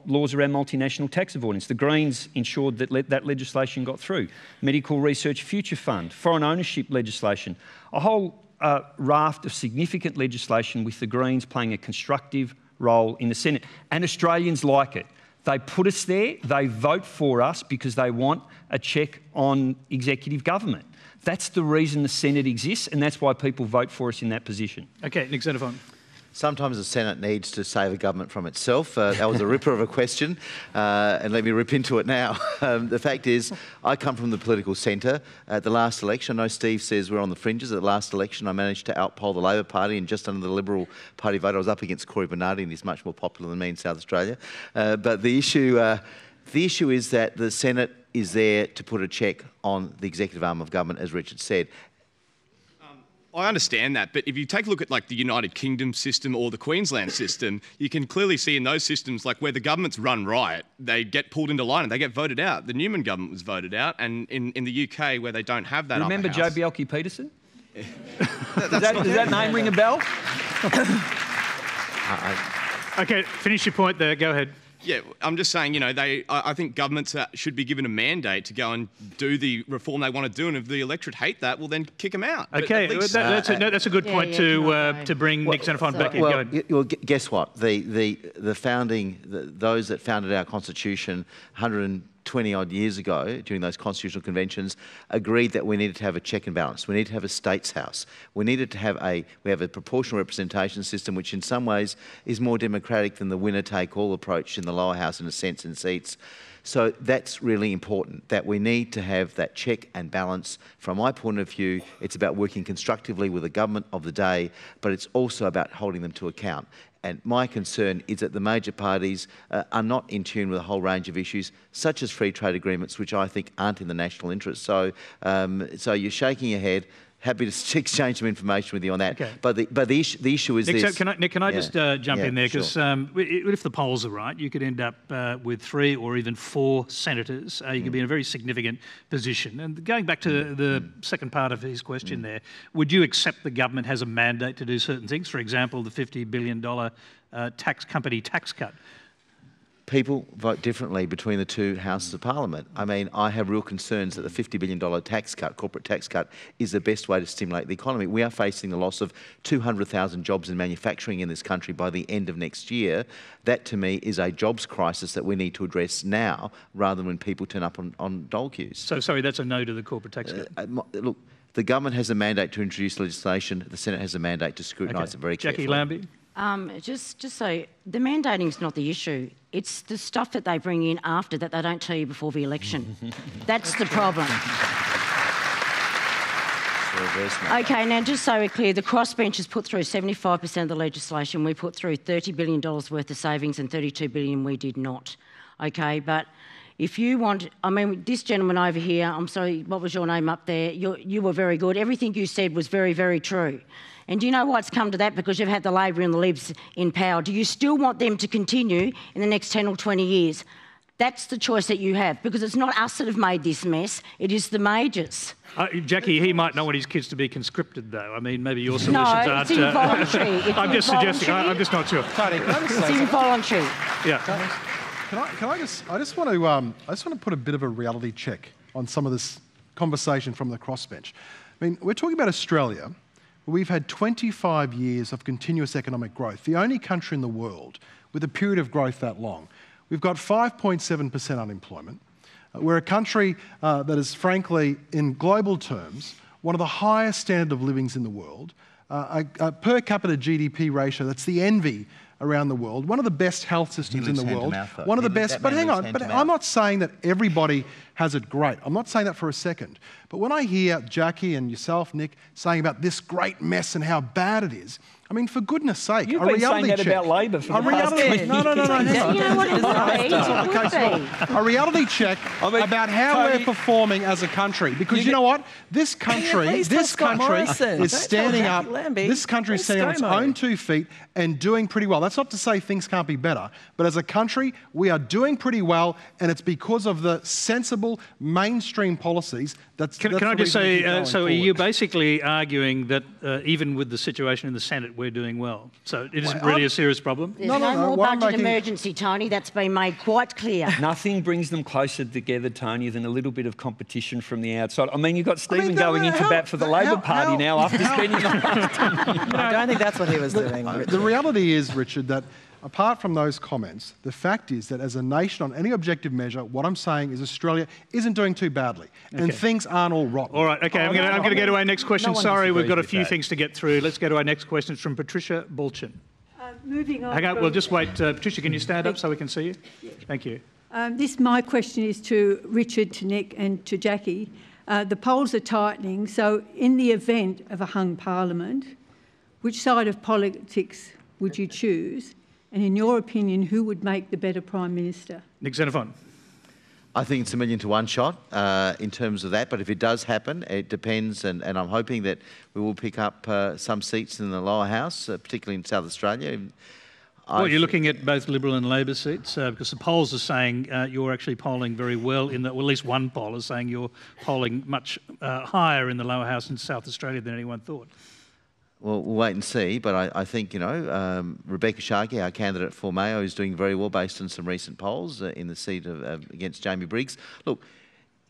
laws around multinational tax avoidance. The Greens ensured that that legislation got through. Medical Research Future Fund, foreign ownership legislation, a whole raft of significant legislation with the Greens playing a constructive role in the Senate. And Australians like it. They put us there. They vote for us because they want a check on executive government. That's the reason the Senate exists, and that's why people vote for us in that position. Okay, Nick Xenophon. Sometimes the Senate needs to save a government from itself. That was a ripper of a question, and let me rip into it now. The fact is, I come from the political centre. At the last election, I know Steve says we're on the fringes. At the last election, I managed to outpoll the Labor Party, and just under the Liberal Party vote, I was up against Corey Bernardi, and he's much more popular than me in South Australia. But the issue is that the Senate is there to put a check on the executive arm of government, as Richard said. I understand that, but if you take a look at like the United Kingdom system or the Queensland system, you can clearly see in those systems, like where the governments run riot, they get pulled into line and they get voted out. The Newman government was voted out, and in the UK where they don't have that. Remember Joe Bjelke-Peterson? Does that name ring a bell? Okay, finish your point there. Go ahead. Yeah, I'm just saying, you know, I think governments should be given a mandate to go and do the reform they want to do, and if the electorate hate that, well, then kick them out. Okay, that's a good point to bring Nick Xenophon back in. Well, guess what? Those that founded our Constitution 120-odd years ago, during those constitutional conventions, agreed that we needed to have a check and balance. We need to have a states' house. We needed to have a proportional representation system, which in some ways is more democratic than the winner-take-all approach in the lower house, in a sense, in seats. So that's really important, that we need to have that check and balance. From my point of view, it's about working constructively with the government of the day, but it's also about holding them to account. And my concern is that the major parties are not in tune with a whole range of issues, such as free trade agreements, which I think aren't in the national interest. So you're shaking your head. Happy to exchange some information with you on that. Okay. But the issue is Nick, this. Can I just jump in there? Because if the polls are right, you could end up with 3 or even 4 senators. You could be in a very significant position. And going back to the second part of his question there, would you accept the government has a mandate to do certain things? For example, the $50 billion company tax cut. People vote differently between the two houses of parliament. I mean, I have real concerns that the $50 billion tax cut, corporate tax cut, is the best way to stimulate the economy. We are facing the loss of 200,000 jobs in manufacturing in this country by the end of next year. That, to me, is a jobs crisis that we need to address now, rather than when people turn up on dole queues. So, sorry, that's a no to the corporate tax cut? Look, the government has a mandate to introduce legislation. The Senate has a mandate to scrutinise it very carefully. Jacqui, Lambie? Just so, the mandating's not the issue. It's the stuff that they bring in after that they don't tell you before the election. That's the problem. Okay, now just so we're clear, the crossbenchers put through 75% of the legislation. We put through $30 billion worth of savings and $32 billion we did not. Okay, but if you want, I mean, this gentleman over here, I'm sorry, what was your name up there? You were very good. Everything you said was very, very true. And do you know why it's come to that? Because you've had the Labor and the Libs in power. Do you still want them to continue in the next 10 or 20 years? That's the choice that you have, because it's not us that have made this mess, it is the majors. Jacqui, he might not want his kids to be conscripted, though. I mean, maybe your solutions aren't... it's involuntary. I'm just suggesting, I'm just not sure. It's involuntary. Yeah. I just want to put a bit of a reality check on some of this conversation from the crossbench. I mean, we're talking about Australia. We've had 25 years of continuous economic growth, the only country in the world with a period of growth that long. We've got 5.7% unemployment. We're a country that is, frankly, in global terms, one of the highest standard of livings in the world, a per capita GDP ratio that's the envy around the world, one of the best health systems in the world, one of the best, but hang on, I'm not saying that everybody has it great. I'm not saying that for a second. But when I hear Jacqui and yourself, Nick, saying about this great mess and how bad it is, I mean, for goodness sake, You've been saying that about Labor for the past 20 years. No, a reality check about how we're performing as a country. Because you know what? This country is standing up. This country is standing on its own 2 feet and doing pretty well. That's not to say things can't be better, but as a country, we are doing pretty well, and it's because of the sensible mainstream policies. Can I just say, so are you basically arguing that even with the situation in the Senate, we're doing well? So it isn't really a serious problem? There's no more budget emergency, Tony. That's been made quite clear. Nothing brings them closer together, Tony, than a little bit of competition from the outside. I mean, you've got Stephen going into bat for the Labor Party now after spending the last 10 years. I don't think that's what he was doing. The reality is, Richard, that apart from those comments, the fact is that as a nation, on any objective measure, what I'm saying is Australia isn't doing too badly, and things aren't all rotten. All right, okay, I'm going to go to our next question. Sorry, we've got a few that. things to get through. Let's go to our next question. It's from Patricia Bulchin. Moving on. Hang on, we'll just wait. Patricia, can you stand up so we can see you? Yeah. Thank you. My question is to Richard, to Nick and to Jacqui. The polls are tightening, so in the event of a hung parliament, which side of politics would you choose? And in your opinion, who would make the better Prime Minister? Nick Xenophon. I think it's 1,000,000 to 1 shot in terms of that, but if it does happen, it depends, and I'm hoping that we will pick up some seats in the lower house, particularly in South Australia. Well, you're looking at both Liberal and Labor seats, because the polls are saying you're actually polling very well in that, well, at least one poll is saying you're polling much higher in the lower house in South Australia than anyone thought. Well, we'll wait and see, but I think, Rebecca Sharkey, our candidate for Mayo, is doing very well based on some recent polls in the seat against Jamie Briggs. Look,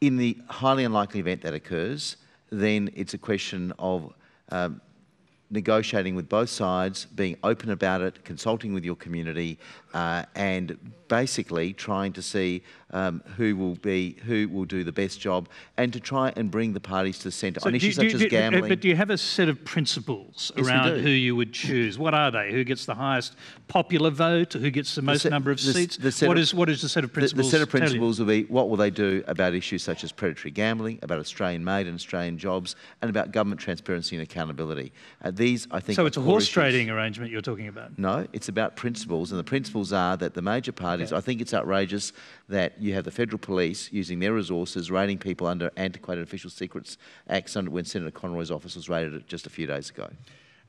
in the highly unlikely event that occurs, then it's a question of negotiating with both sides, being open about it, consulting with your community, and basically trying to see who will do the best job, and to try and bring the parties to the centre on issues such as gambling. But do you have a set of principles around who you would choose? What are they? Who gets the highest popular vote? Who gets the most number of seats? What is the set of principles? The set of principles will be what will they do about issues such as predatory gambling, about Australian-made and Australian jobs, and about government transparency and accountability. These, I think, so it's a horse trading arrangement you're talking about? No, it's about principles, and the principles are that the major parties, I think it's outrageous that you have the federal police using their resources raiding people under Antiquated Official Secrets Acts when Senator Conroy's office was raided just a few days ago.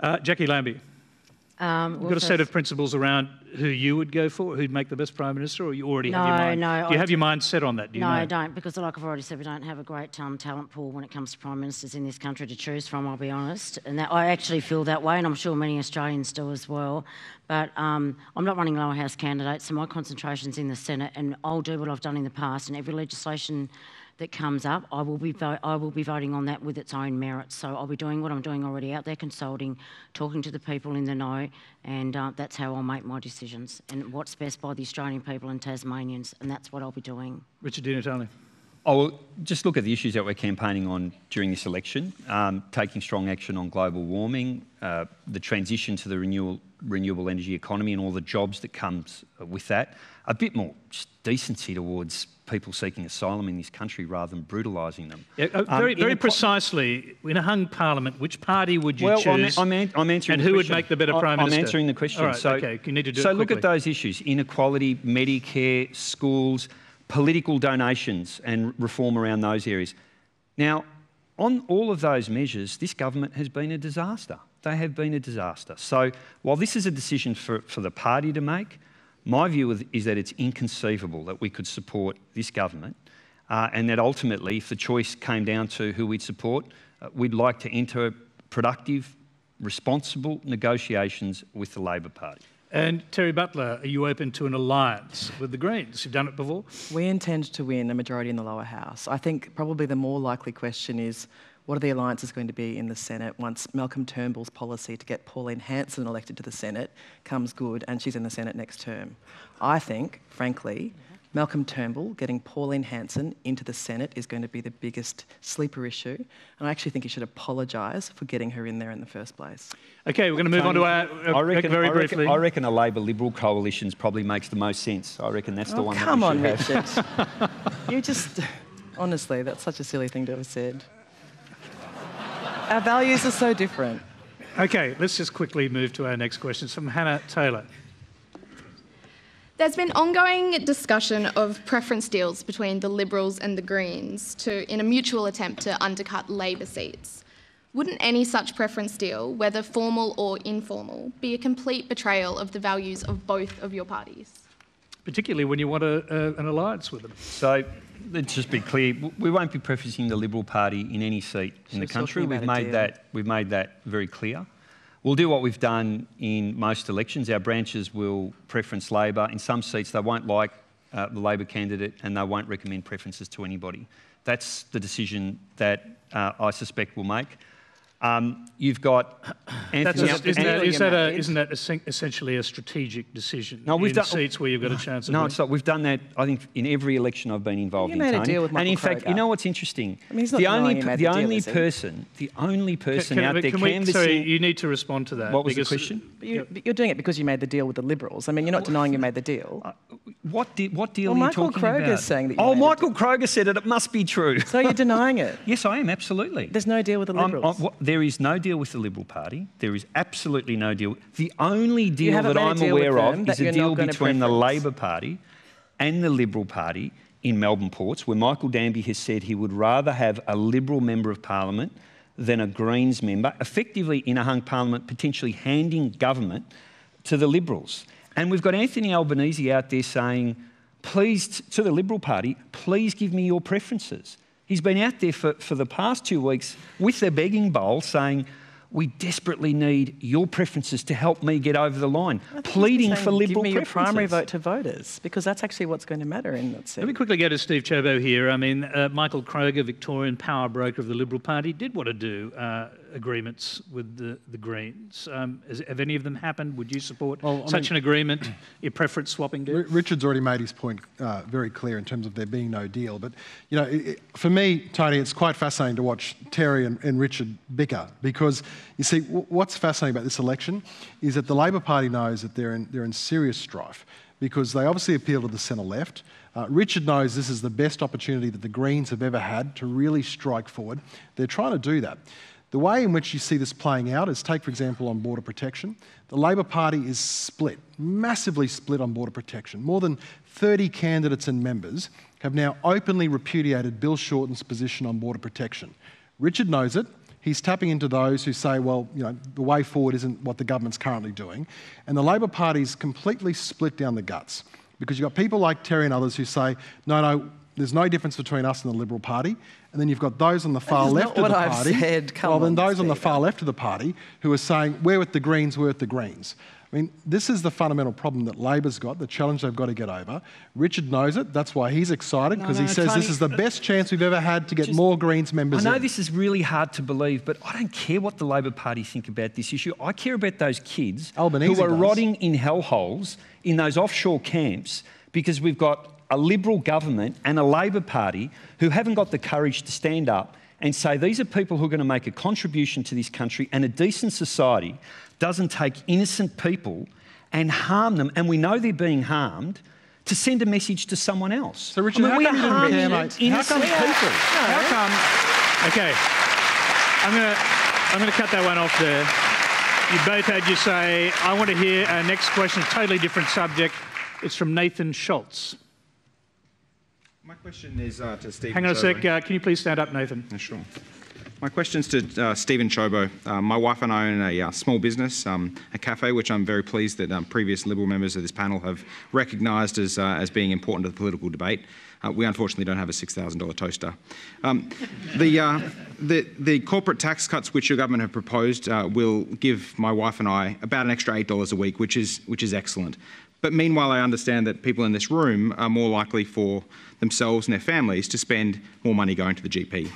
Jacqui Lambie. You've got a set of principles around who you would go for, who'd make the best Prime Minister, or you already have your mind? No, do you have your mind set on that? No, I don't, because like I've already said, we don't have a great talent pool when it comes to Prime Ministers in this country to choose from, I'll be honest. And that, I actually feel that way, and I'm sure many Australians do as well. But I'm not running lower house candidates, so my concentration's in the Senate, and I'll do what I've done in the past, and every legislation that comes up, I will be voting on that with its own merits. So I'll be doing what I'm doing already, out there consulting, talking to the people in the know, and that's how I'll make my decisions and what's best by the Australian people and Tasmanians, and that's what I'll be doing. Richard Natale. Well, just look at the issues that we're campaigning on during this election, taking strong action on global warming, the transition to the renewable energy economy and all the jobs that comes with that, a bit more decency towards people seeking asylum in this country rather than brutalising them. Yeah, very precisely, in a hung parliament, which party would you choose? I'm answering and who would make the better Prime Minister? I'm answering the question. All right, okay, you need to do it So quickly. look at those issues: inequality, Medicare, schools, political donations and reform around those areas. Now, on all of those measures, this government has been a disaster. They have been a disaster. So while this is a decision for the party to make, my view is that it's inconceivable that we could support this government, and that ultimately, if the choice came down to who we'd support, we'd like to enter productive, responsible negotiations with the Labor Party. And Terri Butler, are you open to an alliance with the Greens? You've done it before. We intend to win a majority in the lower house. I think probably the more likely question is, what are the alliances going to be in the Senate once Malcolm Turnbull's policy to get Pauline Hanson elected to the Senate comes good and she's in the Senate next term? I think, frankly, Malcolm Turnbull getting Pauline Hanson into the Senate is going to be the biggest sleeper issue, and I actually think he should apologise for getting her in there in the first place. Okay, we're going to move on to our... very briefly. I reckon a Labor-Liberal coalition probably makes the most sense. I reckon that's the one that come we on, should have. Richard. You just... Honestly, that's such a silly thing to have said. Our values are so different. Okay, let's just quickly move to our next question. It's from Hannah Taylor. There's been ongoing discussion of preference deals between the Liberals and the Greens in a mutual attempt to undercut Labor seats. Wouldn't any such preference deal, whether formal or informal, be a complete betrayal of the values of both of your parties? Particularly when you want an alliance with them. So let's just be clear, we won't be preferencing the Liberal Party in any seat in the country. We've made that very clear. We'll do what we've done in most elections. Our branches will preference Labor. In some seats, they won't like the Labor candidate and they won't recommend preferences to anybody. That's the decision that I suspect we'll make. You've got Anthony. Isn't that essentially a strategic decision? No, we've done seats where you've got a chance of No, winning? it's not. We've done that, I think, in every election I've been involved in, You made Tony. a deal with Michael And in fact, Kroger. you know what's interesting? I mean, he's not denying he made the deal, is he? The only person out there canvassing... Sorry, you need to respond to that. What was the question? But you're doing it because you made the deal with the Liberals. I mean, you're not denying you made the deal. What deal are you Michael talking about? Kroger's saying that you made Michael Kroger said it. It must be true. So you're denying it? Yes, I am, absolutely. There's no deal with the Liberals? There is no deal with the Liberal Party. There is absolutely no deal. The only deal haven't that made a I'm deal aware with of them is that a you're deal not gonna between the preference. Labor Party and the Liberal Party in Melbourne Ports, where Michael Danby has said he would rather have a Liberal member of Parliament than a Greens member, effectively in a hung Parliament potentially handing government to the Liberals. And we've got Anthony Albanese out there saying, please, to the Liberal Party, please give me your preferences. He's been out there for the past 2 weeks with a begging bowl saying, we desperately need your preferences to help me get over the line, pleading for Liberal Give me your preferences. primary vote to voters, because that's actually what's going to matter in that seat. Let me quickly go to Steve Ciobo here. I mean, Michael Kroger, Victorian power broker of the Liberal Party, did want to do agreements with the Greens. Have any of them happened? Would you support such an agreement, your preference swapping deal? Richard's already made his point very clear in terms of there being no deal. But, you know, for me, Tony, it's quite fascinating to watch Terri and Richard bicker because, you see, what's fascinating about this election is that the Labor Party knows that they're in serious strife because they obviously appeal to the centre-left. Richard knows this is the best opportunity that the Greens have ever had to really strike forward. They're trying to do that. The way in which you see this playing out is, take, for example, on border protection. The Labor Party is split, massively split on border protection. More than 30 candidates and members have now openly repudiated Bill Shorten's position on border protection. Richard knows it. He's tapping into those who say, well, you know, the way forward isn't what the government's currently doing. And the Labor Party's completely split down the guts because you've got people like Terri and others who say, no, there's no difference between us and the Liberal Party. And then you've got those on the far left of the party. Those on the far left of the party who are saying, we're with the Greens, we're with the Greens. I mean, this is the fundamental problem that Labor's got, the challenge they've got to get over. Richard knows it. That's why he's excited, because he says Tony, this is the best chance we've ever had to get more Greens members I know in. this is really hard to believe, but I don't care what the Labor Party think about this issue. I care about those kids who are rotting in hellholes in those offshore camps because we've got a Liberal government and a Labor Party who haven't got the courage to stand up and say these are people who are going to make a contribution to this country, and a decent society doesn't take innocent people and harm them, and we know they're being harmed, to send a message to someone else. So, Richard, we are harming innocent people. How come? Okay, I'm going to cut that one off there. You both had you say, I want to hear our next question, totally different subject. It's from Nathan Schultz. My question is to Stephen Hang on a Ciobo. sec. Can you please stand up, Nathan? Yeah, sure. My question's to Stephen Ciobo. My wife and I own a small business, a cafe, which I'm very pleased that previous Liberal members of this panel have recognised as being important to the political debate. We unfortunately don't have a $6,000 toaster. The corporate tax cuts which your government have proposed will give my wife and I about an extra $8 a week, which is excellent. But meanwhile, I understand that people in this room are more likely for themselves and their families to spend more money going to the GP.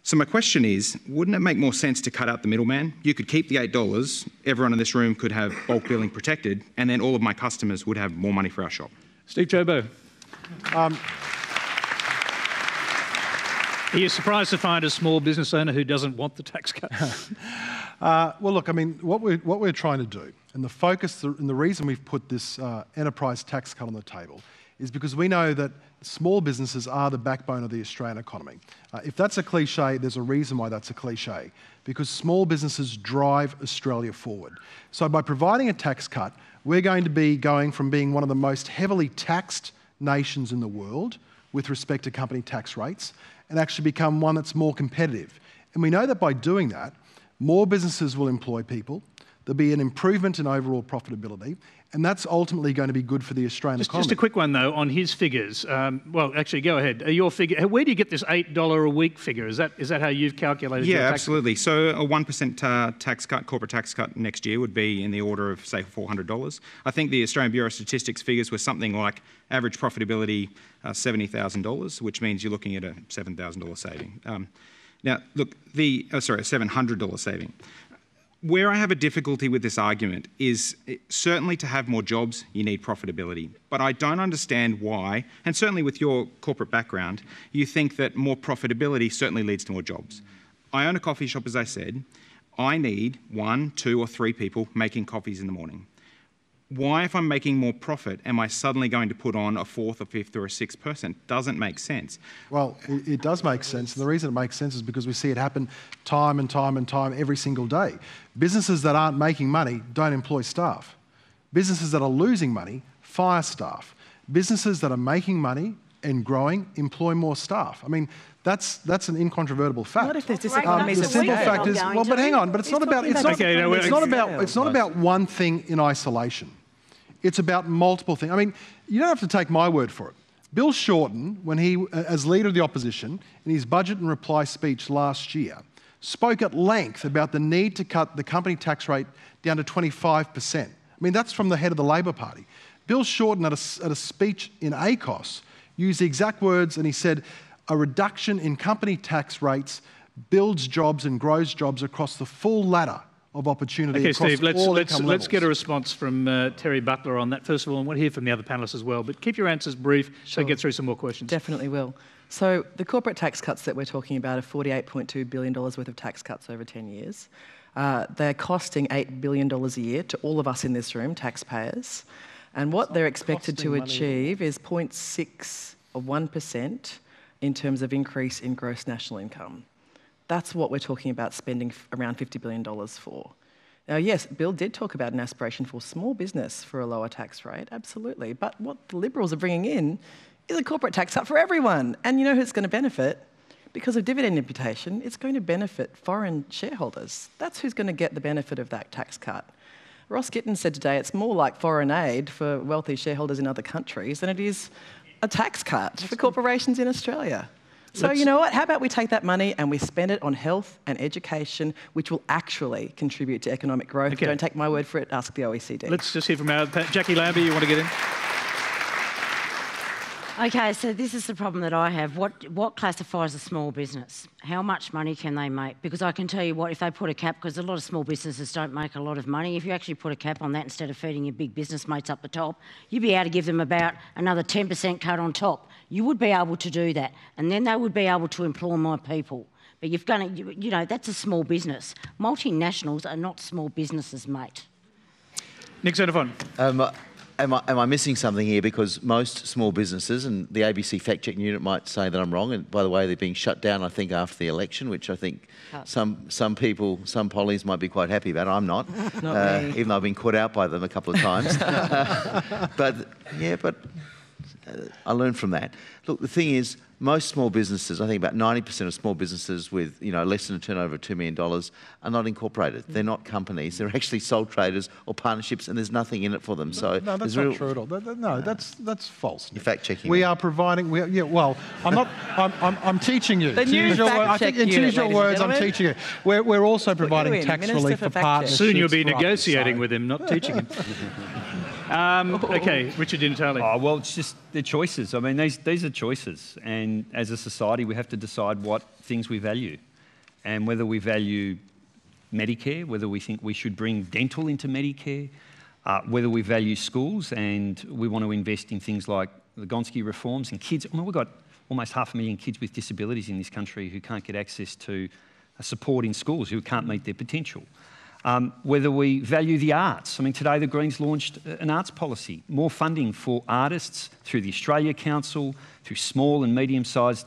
So my question is, wouldn't it make more sense to cut out the middleman? You could keep the $8, everyone in this room could have bulk billing protected, and then all of my customers would have more money for our shop. Steve Ciobo. Are you surprised to find a small business owner who doesn't want the tax cut? Well, look, I mean, what we're trying to do, and the focus and the reason we've put this enterprise tax cut on the table is because we know that small businesses are the backbone of the Australian economy. If that's a cliche, there's a reason why that's a cliche, because small businesses drive Australia forward. So by providing a tax cut, we're going to be going from being one of the most heavily taxed nations in the world with respect to company tax rates and actually become one that's more competitive. And we know that by doing that, more businesses will employ people, there'll be an improvement in overall profitability, and that's ultimately going to be good for the Australian economy. Just a quick one, though, on his figures. Well, actually, go ahead. Your figure. Where do you get this $8 a week figure? Is that how you've calculated your tax? Yeah, absolutely. So a 1% tax cut, corporate tax cut next year would be in the order of, say, $400. I think the Australian Bureau of Statistics figures were something like average profitability $70,000, which means you're looking at a $7,000 saving. Now, look, a $700 saving. Where I have a difficulty with this argument is certainly to have more jobs, you need profitability. But I don't understand why, and certainly with your corporate background, you think that more profitability certainly leads to more jobs. I own a coffee shop, as I said. I need 1, 2 or 3 people making coffees in the morning. Why, if I'm making more profit, am I suddenly going to put on a 4th or 5th or a 6th person? Doesn't make sense. Well, it does make sense. And the reason it makes sense is because we see it happen time and time and time every single day. Businesses that aren't making money don't employ staff. Businesses that are losing money fire staff. Businesses that are making money and growing employ more staff. I mean, that's an incontrovertible fact. Not if there's diseconomies the of simple scale. fact is, well, but hang on, but it's not about one thing in isolation. It's about multiple things. I mean, you don't have to take my word for it. Bill Shorten, when he, as leader of the opposition, in his budget and reply speech last year, spoke at length about the need to cut the company tax rate down to 25%. I mean, that's from the head of the Labor Party. Bill Shorten, at a speech in ACOS, used the exact words, and he said, a reduction in company tax rates builds jobs and grows jobs across the full ladder of opportunity. Okay, across Steve, all let's get a response from Terri Butler on that. First of all, and we'll hear from the other panellists as well, but keep your answers brief so get through some more questions. Definitely will. So the corporate tax cuts that we're talking about are $48.2 billion worth of tax cuts over 10 years. They're costing $8 billion a year to all of us in this room, taxpayers. And what they're expected to achieve is 0.6 or 1% in terms of increase in gross national income. That's what we're talking about spending around $50 billion for. Now, yes, Bill did talk about an aspiration for small business for a lower tax rate, absolutely. But what the Liberals are bringing in is a corporate tax cut for everyone. And you know who's going to benefit? Because of dividend imputation, it's going to benefit foreign shareholders. That's who's going to get the benefit of that tax cut. Ross Gittins said today it's more like foreign aid for wealthy shareholders in other countries than it is a tax cut for corporations in Australia. So you know what? How about we take that money and we spend it on health and education, which will actually contribute to economic growth. Okay. Don't take my word for it. Ask the OECD. Let's just hear from our Jacqui Lambie. You want to get in? Okay, so this is the problem that I have. What classifies a small business? How much money can they make? Because I can tell you what, if they put a cap, because a lot of small businesses don't make a lot of money, if you actually put a cap on that instead of feeding your big business mates up the top, you'd be able to give them about another 10% cut on top. You would be able to do that, and then they would be able to employ more people. But you've got to, you know, that's a small business. Multinationals are not small businesses, mate. Nick Xenophon. Am I missing something here? Because most small businesses, and the ABC fact-checking unit might say that I'm wrong, and by the way, they're being shut down, I think, after the election, which I think some people, some pollies might be quite happy about. I'm not, even though I've been caught out by them a couple of times. But I learned from that. Look, the thing is, most small businesses, I think about 90% of small businesses with less than a turnover of $2 million are not incorporated. They're not companies. They're actually sole traders or partnerships, and there's nothing in it for them. So no, that's not true at all. No, that's false. You're fact checking. We are providing. Well, I'm not. I'm teaching you. The new fact check unit, choose your words. I'm teaching you. We're also providing tax relief for partners. Soon you'll be negotiating with him, not teaching him. Okay, Richard Di Natale. Oh, well, it's just the choices. I mean, these are choices, and as a society, we have to decide what things we value, and whether we value Medicare, whether we think we should bring dental into Medicare, whether we value schools, and we want to invest in things like the Gonski reforms and kids. I mean, we've got almost 500,000 kids with disabilities in this country who can't get access to support in schools, who can't meet their potential. Whether we value the arts. I mean, today the Greens launched an arts policy, more funding for artists through the Australia Council, through small and medium-sized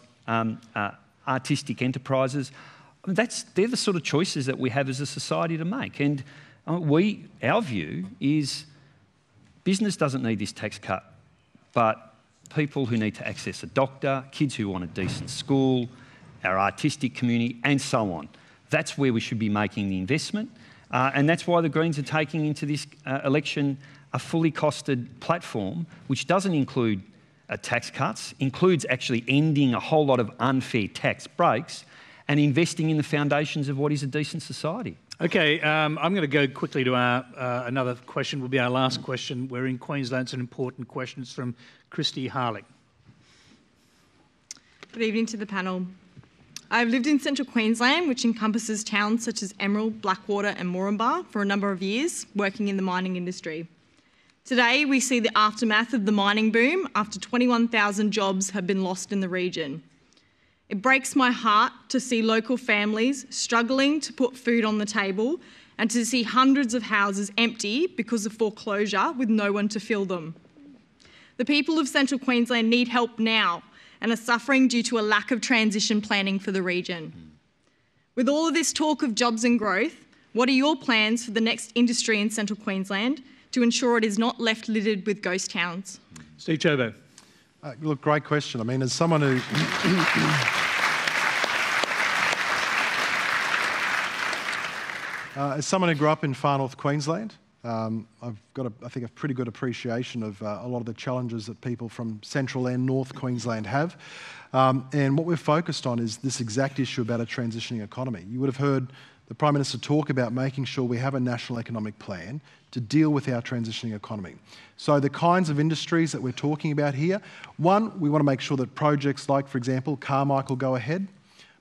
artistic enterprises. I mean, they're the sort of choices that we have as a society to make. And our view is business doesn't need this tax cut, but people who need to access a doctor, kids who want a decent school, our artistic community, and so on. That's where we should be making the investment. And that's why the Greens are taking into this election a fully costed platform, which doesn't include tax cuts, includes actually ending a whole lot of unfair tax breaks and investing in the foundations of what is a decent society. Okay, I'm going to go quickly to our another question. Will be our last question. We're in Queensland. It's an important question. It's from Christy Harling. Good evening to the panel. I've lived in central Queensland, which encompasses towns such as Emerald, Blackwater and Moranbah for a number of years, working in the mining industry. Today, we see the aftermath of the mining boom after 21,000 jobs have been lost in the region. It breaks my heart to see local families struggling to put food on the table and to see hundreds of houses empty because of foreclosure with no one to fill them. The people of central Queensland need help now and are suffering due to a lack of transition planning for the region. With all of this talk of jobs and growth, what are your plans for the next industry in central Queensland to ensure it is not left littered with ghost towns? Steve Ciobo. Look, great question. I mean, as someone who... as someone who grew up in far north Queensland, I've got, I think, a pretty good appreciation of a lot of the challenges that people from central and north Queensland have. And what we're focused on is this exact issue about a transitioning economy. You would have heard the Prime Minister talk about making sure we have a national economic plan to deal with our transitioning economy. So the kinds of industries that we're talking about here, one, we want to make sure that projects like, for example, Carmichael go ahead.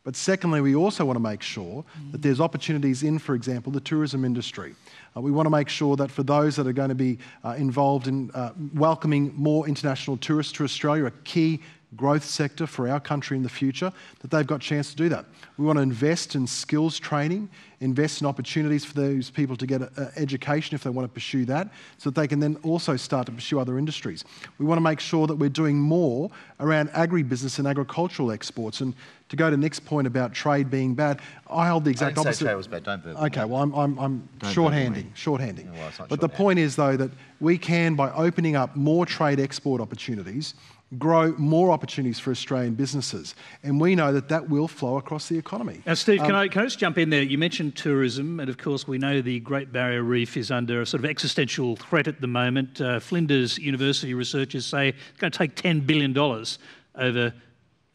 But secondly, we also want to make sure that there's opportunities in, for example, the tourism industry. We want to make sure that for those that are going to be involved in welcoming more international tourists to Australia, a key growth sector for our country in the future, that they've got a chance to do that. We want to invest in skills training, invest in opportunities for those people to get education if they want to pursue that, so that they can then also start to pursue other industries. We want to make sure that we're doing more around agribusiness and agricultural exports. And to go to Nick's point about trade being bad, I hold the exact opposite. I didn't say trade was bad, don't verbally. Okay, well, I'm shorthanding. Well, but the point is, though, that we can, by opening up more trade export opportunities, grow more opportunities for Australian businesses. And we know that that will flow across the economy. Now, Steve, can I just jump in there? You mentioned tourism, and of course we know the Great Barrier Reef is under a sort of existential threat at the moment. Flinders University researchers say it's going to take $10 billion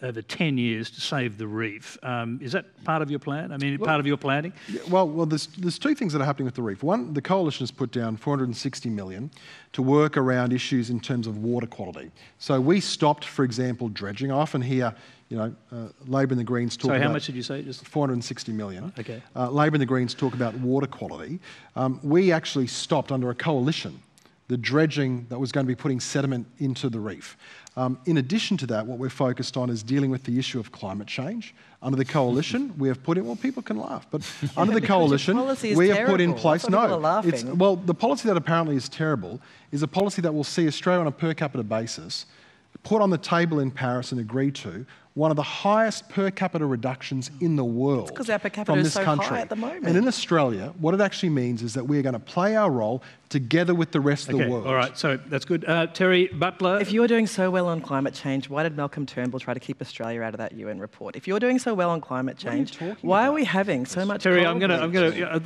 over 10 years to save the reef. Is that part of your plan? I mean, part of your planning? Yeah, well, there's two things that are happening with the reef. One, the Coalition has put down $460 million to work around issues in terms of water quality. So we stopped, for example, dredging. I often hear, Labor and the Greens talk about... So how much did you say? Just $460 million. Okay. Labor and the Greens talk about water quality. We actually stopped under a coalition the dredging that was going to be putting sediment into the reef. In addition to that, what we're focused on is dealing with the issue of climate change. Under the coalition, we have put in, well, people can laugh, but under the coalition, we have put in place, well, the policy that apparently is terrible is a policy that will see Australia on a per capita basis put on the table in Paris and agreed to one of the highest per capita reductions in the world because our per capita from is this so country. high at the moment. And in Australia, what it actually means is that we're going to play our role together with the rest of the world. All right, so that's good. Terri, Butler. If you're doing so well on climate change, why did Malcolm Turnbull try to keep Australia out of that UN report? If you're doing so well on climate change, why are we having so much? Terri,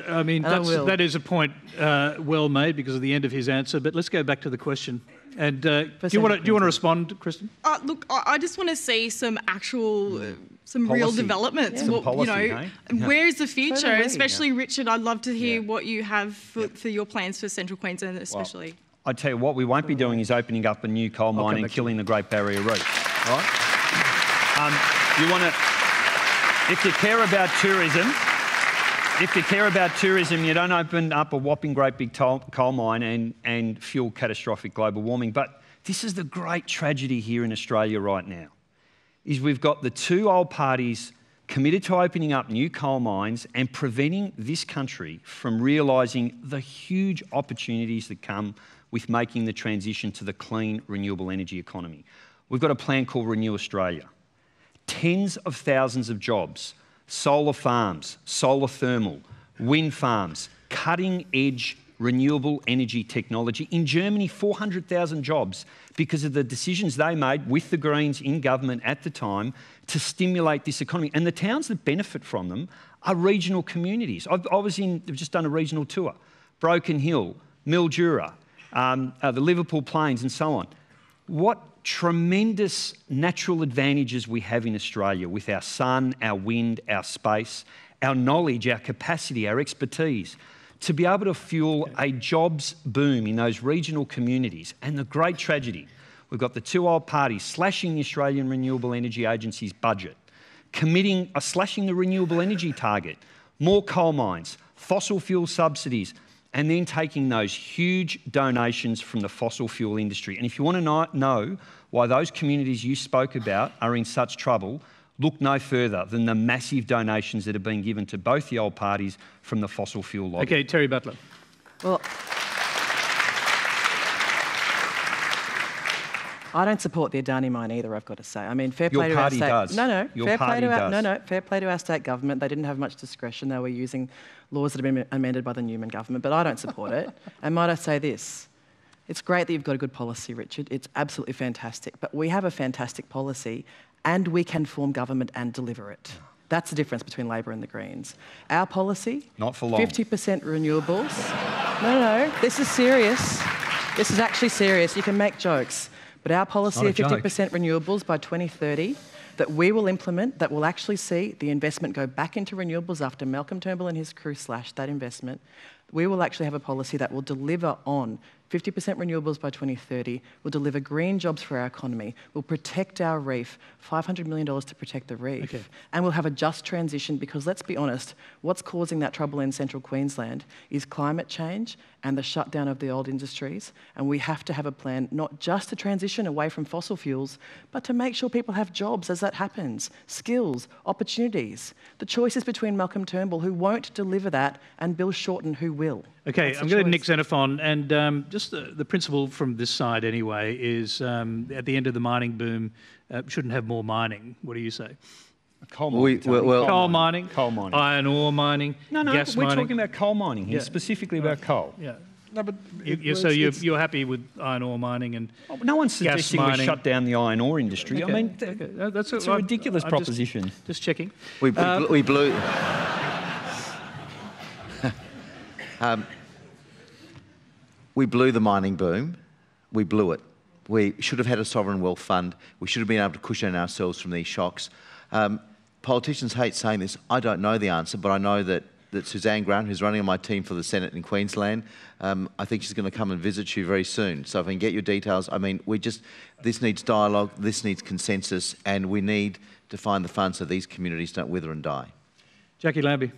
I mean, that is a point well made because of the end of his answer. But let's go back to the question. And do you want to respond, Kristen? Look, I just want to see some actual, some policy. real developments. Yeah. Some policy, where is the future? Totally. Especially, Richard, I'd love to hear what you have for your plans for Central Queensland, especially. Well, I tell you what, we won't be doing is opening up a new coal mine and killing the Great Barrier Reef. All right? You want to, if you care about tourism. If you care about tourism, you don't open up a whopping great big coal mine and fuel catastrophic global warming. But this is the great tragedy here in Australia right now, is we've got the two old parties committed to opening up new coal mines and preventing this country from realising the huge opportunities that come with making the transition to the clean, renewable energy economy. We've got a plan called Renew Australia. Tens of thousands of jobs. Solar farms, solar thermal, wind farms, cutting-edge renewable energy technology. In Germany, 400,000 jobs because of the decisions they made with the Greens in government at the time to stimulate this economy. And the towns that benefit from them are regional communities. I've just done a regional tour. Broken Hill, Mildura, the Liverpool Plains and so on. What tremendous natural advantages we have in Australia with our sun, our wind, our space, our knowledge, our capacity, our expertise, to be able to fuel a jobs boom in those regional communities. And the great tragedy, we've got the two old parties slashing the Australian Renewable Energy Agency's budget slashing the renewable energy target, more coal mines, fossil fuel subsidies, and then taking those huge donations from the fossil fuel industry. And if you want to know why those communities you spoke about are in such trouble, look no further than the massive donations that have been given to both the old parties from the fossil fuel lobby. Okay, Terri Butler. Well, I don't support the Adani mine either, I've got to say. I mean, fair play to our state. Your party does. No, Your fair play party to our, does. no, fair play to our state government. They didn't have much discretion. They were using laws that have been amended by the Newman government, but I don't support it. And might I say this? It's great that you've got a good policy, Richard. It's absolutely fantastic. But we have a fantastic policy and we can form government and deliver it. That's the difference between Labor and the Greens. Our policy, not for long. 50% renewables. No, this is serious. This is actually serious. You can make jokes. But our policy of 50% renewables by 2030 that we will implement, that will actually see the investment go back into renewables after Malcolm Turnbull and his crew slashed that investment. We will actually have a policy that will deliver on 50% renewables by 2030, will deliver green jobs for our economy, will protect our reef, $500 million to protect the reef, and we'll have a just transition because, let's be honest, what's causing that trouble in central Queensland is climate change and the shutdown of the old industries, and we have to have a plan not just to transition away from fossil fuels, but to make sure people have jobs as that happens, skills, opportunities. The choice is between Malcolm Turnbull, who won't deliver that, and Bill Shorten, who will. Okay, I'm going to Nick Xenophon, and just the principle from this side anyway is at the end of the mining boom, shouldn't have more mining. What do you say? Coal mining. Coal mining, coal mining, iron ore mining, gas we're mining. talking about coal mining here, specifically about coal. Yeah. No, but so you're happy with iron ore mining and no one's suggesting we mining. shut down the iron ore industry. Okay. I mean, that's it's a ridiculous proposition. Just checking. We blew. We blew the mining boom. We blew it. We should have had a sovereign wealth fund. We should have been able to cushion ourselves from these shocks. Politicians hate saying this. I don't know the answer, but I know that Suzanne Grant, who's running on my team for the Senate in Queensland, I think she's going to come and visit you very soon. So if I can get your details, I mean, this needs dialogue, this needs consensus, and we need to find the funds so these communities don't wither and die. Jacqui Lambie.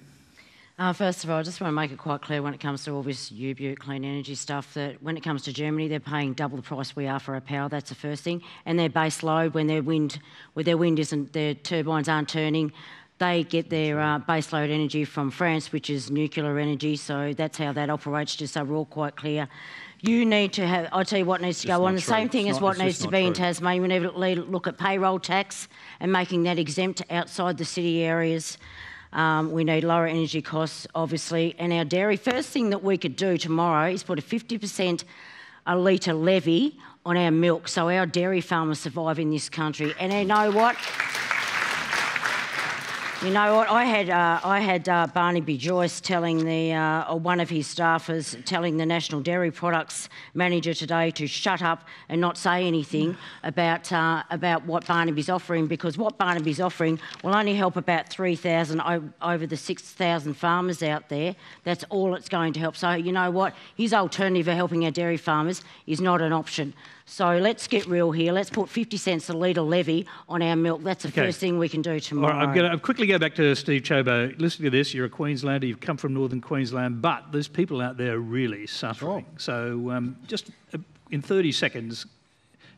First of all, I just want to make it quite clear when it comes to all this UBU clean energy stuff that when it comes to Germany, they're paying double the price we are for our power. That's the first thing. And their base load, when their wind isn't, their turbines aren't turning, they get their base load energy from France, which is nuclear energy. So that's how that operates, just so we're all quite clear. You need to have, I'll tell you what needs to go on. The same thing as what needs to be in Tasmania. We need to look at payroll tax and making that exempt outside the city areas. We need lower energy costs, obviously, and our dairy. First thing that we could do tomorrow is put a 50% a litre levy on our milk so our dairy farmers survive in this country. And you know what? I had Barnaby Joyce telling one of his staffers telling the National Dairy Products Manager today to shut up and not say anything about what Barnaby's offering, because what Barnaby's offering will only help about 3,000 over the 6,000 farmers out there. That's all it's going to help. So you know what? His alternative for helping our dairy farmers is not an option. So let's get real here. Let's put 50 cents a litre levy on our milk. That's the first thing we can do tomorrow. All right, I'm going to quickly go back to Steve Ciobo. Listen to this. You're a Queenslander. You've come from northern Queensland, but there's people out there really suffering. So just in 30 seconds,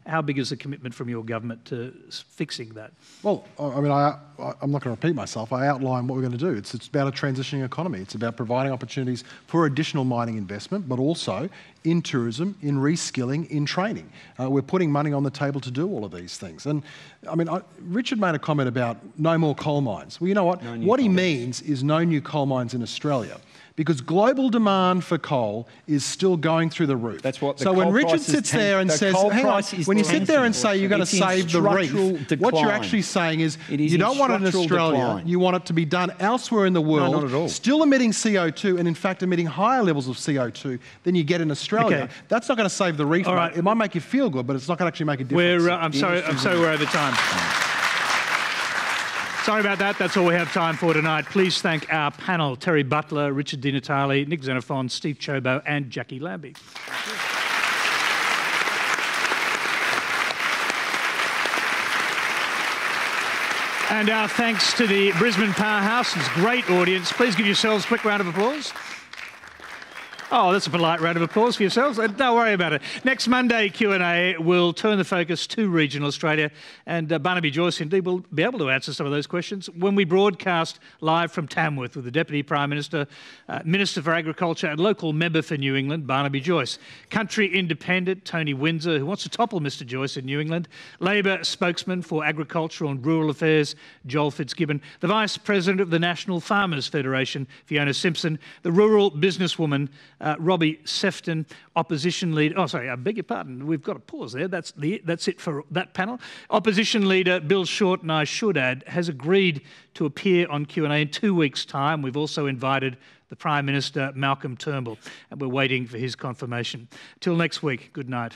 how big is the commitment from your government to fixing that? Well, I mean, I'm not going to repeat myself. I outlined what we're going to do. It's about a transitioning economy. It's about providing opportunities for additional mining investment, but also in tourism, in reskilling, in training. We're putting money on the table to do all of these things. And I mean, Richard made a comment about no more coal mines. Well, you know what? What he means is no new coal mines in Australia, because global demand for coal is still going through the roof. That's what the so when coal Richard prices sits there and says, hang on, when you sit there and say you're going to save the reef, what you're actually saying is you don't want it in Australia, you want it to be done elsewhere in the world, not at all. Still emitting CO2 and in fact emitting higher levels of CO2 than you get in Australia. Okay. That's not going to save the reef, mate. It might make you feel good, but it's not going to actually make a difference. I'm sorry we're over time. Sorry about that. That's all we have time for tonight. Please thank our panel, Terri Butler, Richard Di Natale, Nick Xenophon, Steve Ciobo and Jacqui Lambie. And our thanks to the Brisbane Powerhouse. It's a great audience. Please give yourselves a quick round of applause. Oh, that's a polite round of applause for yourselves. Don't worry about it. Next Monday Q&A will turn the focus to regional Australia, and Barnaby Joyce indeed will be able to answer some of those questions when we broadcast live from Tamworth with the Deputy Prime Minister, Minister for Agriculture and local member for New England, Barnaby Joyce. Country Independent, Tony Windsor, who wants to topple Mr Joyce in New England. Labor spokesman for Agricultural and Rural Affairs, Joel Fitzgibbon. The Vice President of the National Farmers Federation, Fiona Simpson. The rural businesswoman, Robbie Sefton, opposition leader. Oh, sorry, I beg your pardon. We've got a pause there. That's it for that panel. Opposition leader Bill Shorten, I should add, has agreed to appear on Q&A in 2 weeks' time. We've also invited the Prime Minister, Malcolm Turnbull, and we're waiting for his confirmation. Till next week, good night.